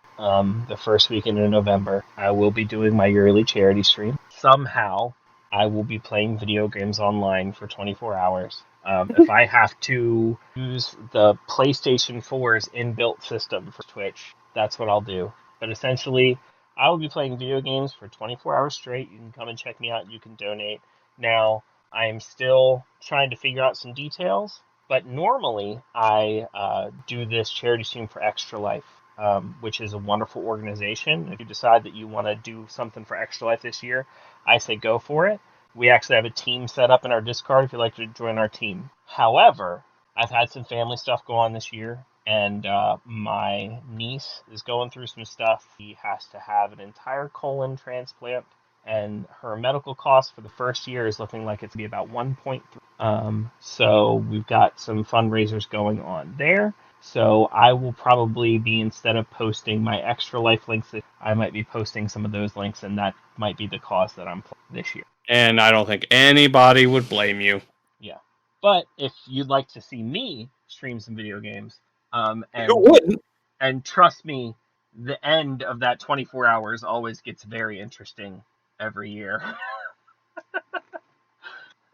The first weekend in November, I will be doing my yearly charity stream. Somehow, I will be playing video games online for 24 hours. If I have to use the PlayStation 4's inbuilt system for Twitch, that's what I'll do. But essentially, I will be playing video games for 24 hours straight. You can come and check me out. You can donate. Now, I am still trying to figure out some details, but normally I do this charity stream for Extra Life, which is a wonderful organization. If you decide that you want to do something for Extra Life this year, I say go for it. We actually have a team set up in our Discord if you'd like to join our team. However, I've had some family stuff go on this year, and my niece is going through some stuff. She has to have an entire colon transplant, and her medical cost for the first year is looking like it's going to be about 1.3. So we've got some fundraisers going on there. So I will probably be, instead of posting my Extra Life links, I might be posting some of those links, and that might be the cause that I'm playing this year. And I don't think anybody would blame you. Yeah. But if you'd like to see me stream some video games, Who wouldn't? and trust me, the end of that 24 hours always gets very interesting every year.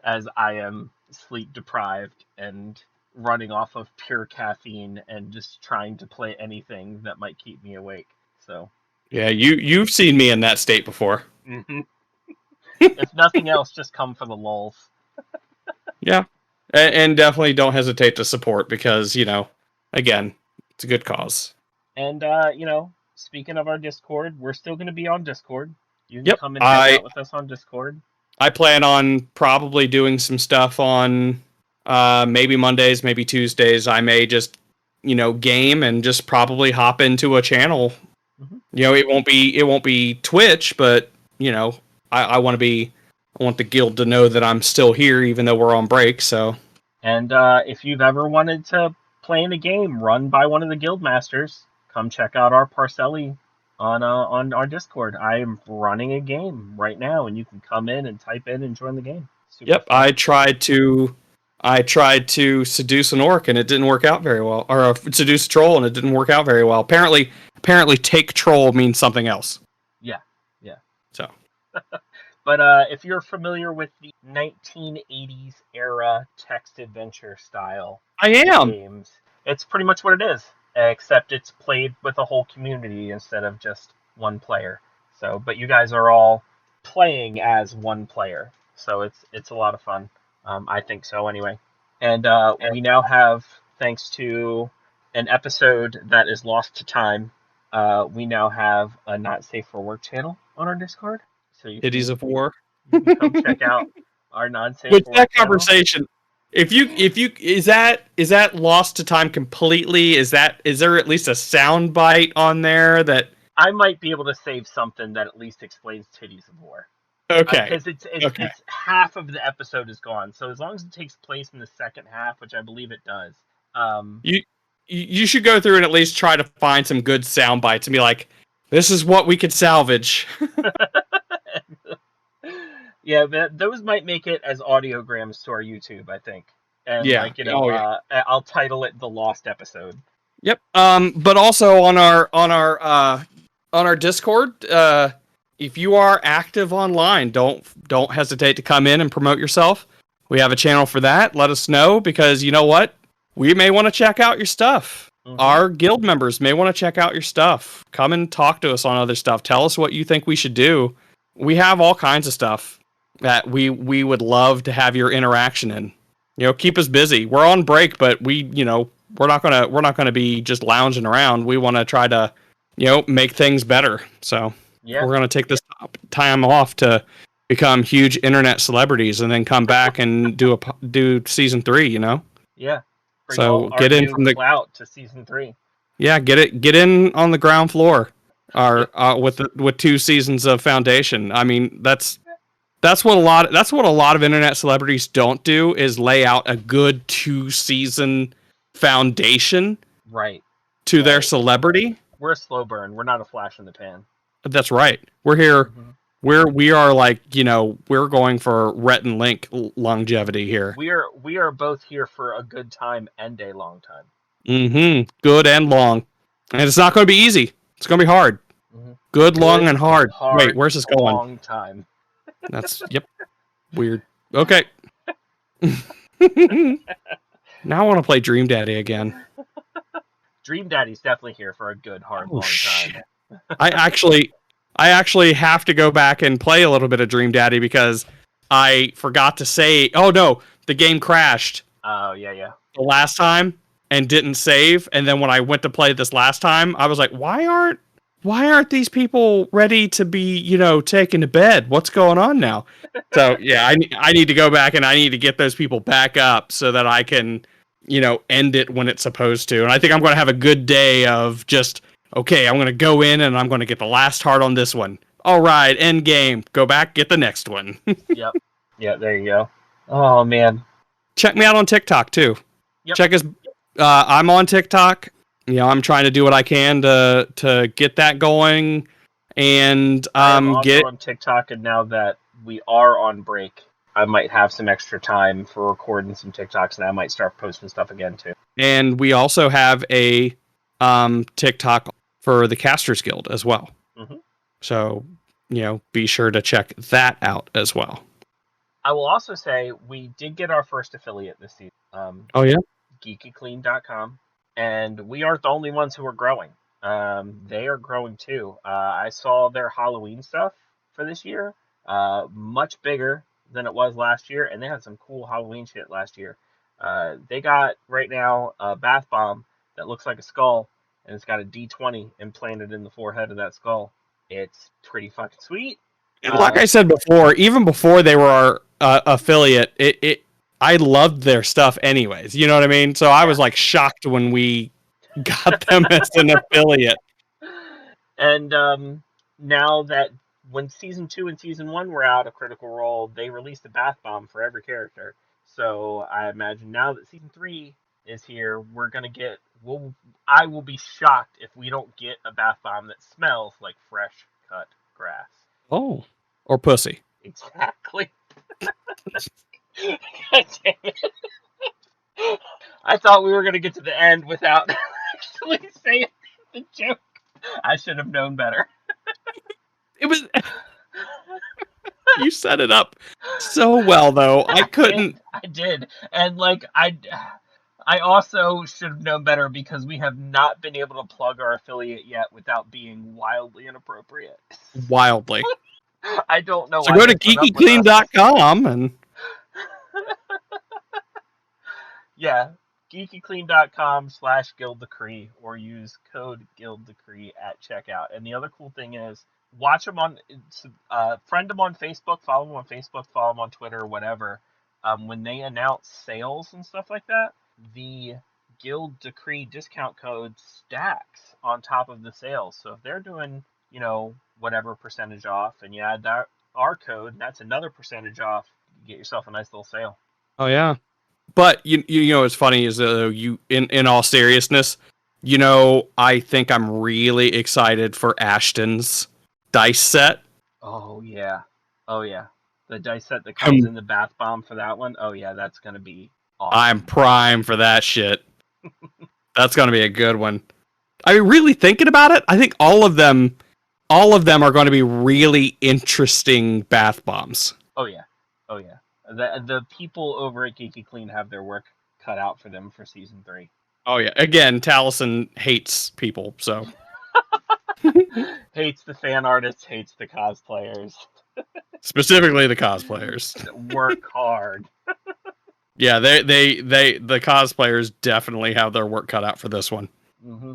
As I am sleep deprived and running off of pure caffeine and just trying to play anything that might keep me awake. So Yeah, you've seen me in that state before. if nothing else, just come for the lulls. Yeah, and definitely don't hesitate to support because again, it's a good cause. And speaking of our Discord, we're still going to be on Discord. You can Yep, come and hang out with us on Discord. I plan on probably doing some stuff on maybe Mondays, maybe Tuesdays. I may just game and just probably hop into a channel. Mm-hmm. It won't be Twitch, but I want the guild to know that I'm still here even though we're on break. So, and if you've ever wanted to play in a game run by one of the guild masters, come check out our Parcelli on our Discord. I am running a game right now, and you can come in and type in and join the game. Super fun. I tried to seduce an orc and it didn't work out very well, or seduce a troll and it didn't work out very well. Apparently, take troll means something else. Yeah. So, but if you're familiar with the 1980s era text adventure style, games, it's pretty much what it is. Except it's played with a whole community instead of just one player. So, but you guys are all playing as one player, so it's a lot of fun. I think so, anyway. And we now have, thanks to an episode that is lost to time, we now have a Not Safe for Work channel on our Discord. So Hitties of War. You can come check out our non-safe with for that work conversation. Channel. If you is that lost to time completely? Is there at least a sound bite on there that I might be able to save something that at least explains Titties of War? Okay. Because it's half of the episode is gone. So as long as it takes place in the second half, which I believe it does, you should go through and at least try to find some good sound bites and be like, this is what we could salvage. Yeah, those might make it as audiograms to our YouTube, I think. And I'll title it the Lost Episode. Yep. But also on our Discord, if you are active online, don't hesitate to come in and promote yourself. We have a channel for that. Let us know, because you know what? We may want to check out your stuff. Mm-hmm. Our guild members may want to check out your stuff. Come and talk to us on other stuff. Tell us what you think we should do. We have all kinds of stuff that we would love to have your interaction in. Keep us busy. We're on break, but we're not gonna be just lounging around. We want to try to, make things better. So we're gonna take this time off to become huge internet celebrities, and then come back and do season 3. Yeah. So get in from the clout to season 3. Yeah, get in on the ground floor, with 2 seasons of foundation. I mean, that's what a lot of internet celebrities don't do, is lay out a good 2-season foundation right to their celebrity. We're a slow burn. We're not a flash in the pan. That's right. We're here. Mhm. We are like, we're going for Rhett and Link longevity here. We are both here for a good time and a long time. Good and long. And it's not going to be easy. It's going to be hard. Mhm. Good, long, and hard. Wait, Hard, where's this going? long time. Yep. Weird. Okay. Now I want to play Dream Daddy again. Dream Daddy's definitely here for a good, hard, long Shit. time. I actually have to go back and play a little bit of Dream Daddy because I forgot to say, oh no, the game crashed Oh, yeah. the last time and didn't save. And then when I went to play this last time, I was like, why aren't these people ready to be, taken to bed? What's going on now? So yeah, I need to go back and I need to get those people back up so that I can, end it when it's supposed to. And I think I'm going to have a good day of just, okay, I'm going to go in and I'm going to get the last heart on this one. All right, end game. Go back, get the next one. Yep. Yeah, there you go. Oh, man. Check me out on TikTok too. Yep. Check us. I'm on TikTok. I'm trying to do what I can to get that going and I'm also get. on TikTok, and now that we are on break, I might have some extra time for recording some TikToks, and I might start posting stuff again too. And we also have a TikTok for the Casters Guild as well. Mm-hmm. So, be sure to check that out as well. I will also say we did get our first affiliate this season. Oh, yeah? geekyclean.com, and we aren't the only ones who are growing. They are growing too. I saw their Halloween stuff for this year, much bigger than it was last year, and they had some cool Halloween shit last year. They got right now a bath bomb that looks like a skull, and it's got a D20 implanted in the forehead of that skull. It's pretty fucking sweet. And like I said before, even before they were our affiliate, I loved their stuff anyways. You know what I mean? So I was like shocked when we got them as an affiliate. And now that when season 2 and season 1 were out of Critical Role, they released a bath bomb for every character. So I imagine now that season 3 is here, we're gonna get. I will be shocked if we don't get a bath bomb that smells like fresh cut grass. Oh, or pussy. Exactly. God damn it. I thought we were going to get to the end without actually saying the joke. I should have known better. It was. You set it up so well, though. I couldn't. I did. And, like, I also should have known better because we have not been able to plug our affiliate yet without being wildly inappropriate. Wildly. I don't know. So go to geekyclean.com and. Yeah, geekyclean.com/guilddecree or use code guilddecree at checkout. And the other cool thing is, watch them on, friend them on Facebook, follow them on Facebook, follow them on Twitter, whatever. When they announce sales and stuff like that, the Guild Decree discount code stacks on top of the sales. So if they're doing, whatever percentage off, and you add our code, that's another percentage off. You get yourself a nice little sale. Oh yeah. But you know what's funny is in all seriousness, I think I'm really excited for Ashton's dice set. Oh yeah. The dice set that comes in the bath bomb for that one. Oh yeah, that's gonna be awesome. I'm prime for that shit. That's gonna be a good one. I mean, really thinking about it, I think all of them are going to be really interesting bath bombs. Oh yeah. The people over at Geeky Clean have their work cut out for them for season 3. Oh yeah. Again, Taliesin hates people, so hates the fan artists, hates the cosplayers. Specifically the cosplayers. Work hard. Yeah, the cosplayers definitely have their work cut out for this one. Mm-hmm.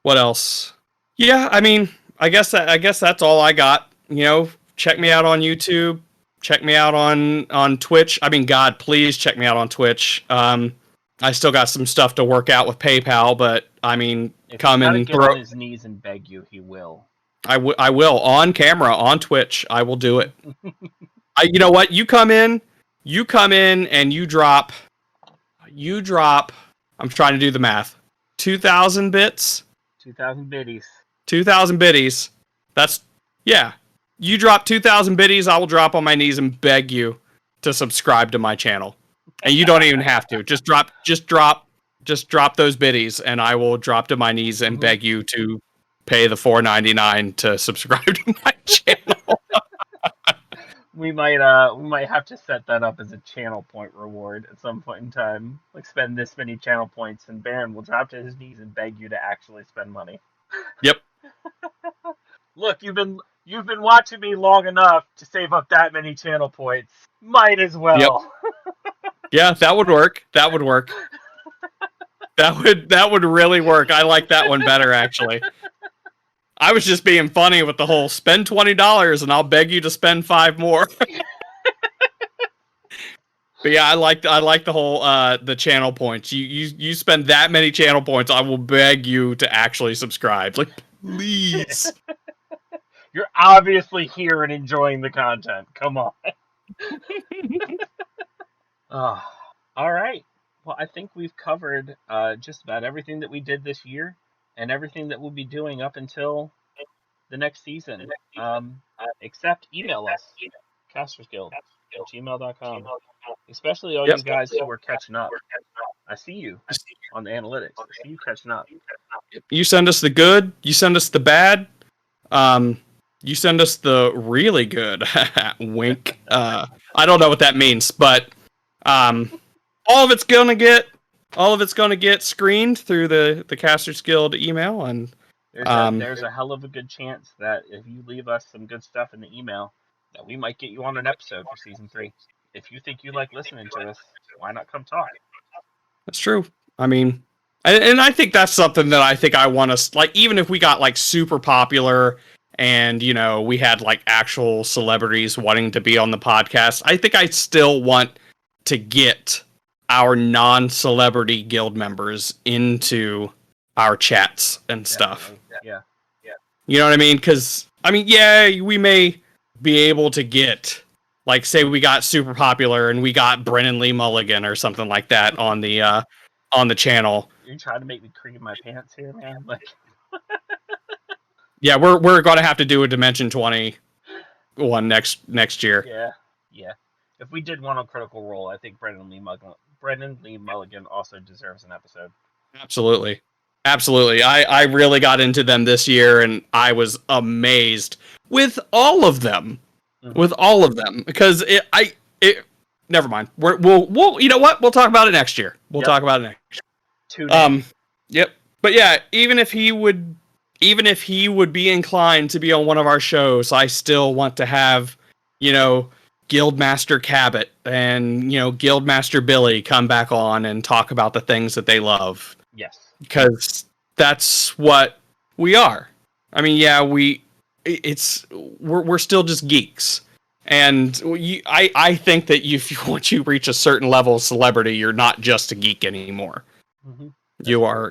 What else? Yeah, I mean, I guess that's all I got. Check me out on YouTube. Check me out on Twitch. I mean, God, please check me out on Twitch. I still got some stuff to work out with PayPal, but I mean, if come and get on his knees and beg you, he will. I will on camera on Twitch. I will do it. You know what? You come in and you drop. I'm trying to do the math. 2,000 bits. 2,000 biddies. 2,000 biddies. That's Yeah. You drop 2,000 biddies, I will drop on my knees and beg you to subscribe to my channel. And you don't even have to. Just drop those biddies, and I will drop to my knees and beg you to pay the $4.99 to subscribe to my channel. We might have to set that up as a channel point reward at some point in time. Like spend this many channel points, and Baron will drop to his knees and beg you to actually spend money. Yep. Look, you've been watching me long enough to save up that many channel points. Might as well. Yep. Yeah, that would work. That would work. That would really work. I like that one better, actually. I was just being funny with the whole spend $20 and I'll beg you to spend 5 more. But yeah, I like the whole the channel points. You spend that many channel points, I will beg you to actually subscribe. Like, please. You're obviously here and enjoying the content. Come on. All right. Well, I think we've covered just about everything that we did this year and everything that we'll be doing up until the next season. Except email us, castersguild@gmail.com. Especially all you guys who are catching up. I see you on the analytics. I see you catching up. You send us the good. You send us the bad. You send us the really good. Wink. I don't know what that means, but all of it's gonna get screened through the Casters Guild email, and there's a hell of a good chance that if you leave us some good stuff in the email, that we might get you on an episode for season 3. If you think you like listening to us, why not come talk? That's true. I mean, and I think that's something that I think I want to, like, even if we got like super popular and, you know, we had like actual celebrities wanting to be on the podcast, I think I still want to get our non-celebrity guild members into our chats and stuff. Yeah. You know what I mean? Because, I mean, yeah, we may be able to get, like, say we got super popular and we got Brennan Lee Mulligan or something like that on the channel. Are you trying to make me cream my pants here, man? Like, yeah, we're gonna have to do a Dimension 20 one next year. Yeah. If we did one on Critical Role, I think Brennan Lee Mulligan also deserves an episode. Absolutely. I really got into them this year, and I was amazed with all of them. Because never mind. We'll you know what? We'll talk about it next year. Talk about it next year. 2 days. Yep. But yeah, even if he would be inclined to be on one of our shows, I still want to have, you know, Guildmaster Cabot and, you know, Guildmaster Billy come back on and talk about the things that they love. Yes. Because that's what we are. I mean, yeah, we're still just geeks. And I think that once you reach a certain level of celebrity, you're not just a geek anymore. Mm-hmm. You are,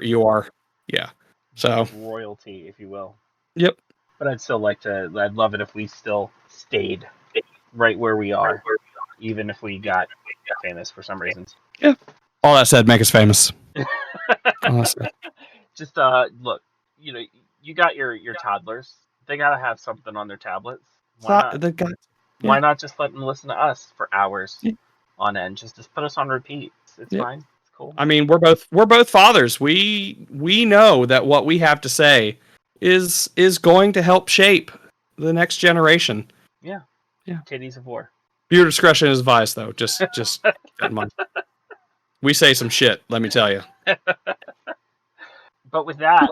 yeah. So royalty, if you will. Yep. But I'd love it if we still stayed right where we are, even if we got famous for some reasons. Yeah. All that said, make us famous. Just look, you know, you got your toddlers. They gotta have something on their tablets. Why not just let them listen to us for hours on end? Just put us on repeat. It's fine. It's cool. I mean, we're both fathers. We know that what we have to say is going to help shape the next generation. Yeah. Titties of war. Viewer discretion is advised, though. Just keep that in mind. We say some shit, let me tell you. But with that,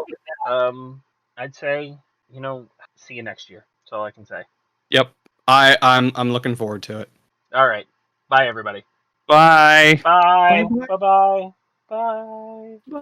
I'd say, you know, see you next year. That's all I can say. Yep. I'm looking forward to it. All right. Bye, everybody. Bye. Bye. Bye. Bye. Bye. Bye.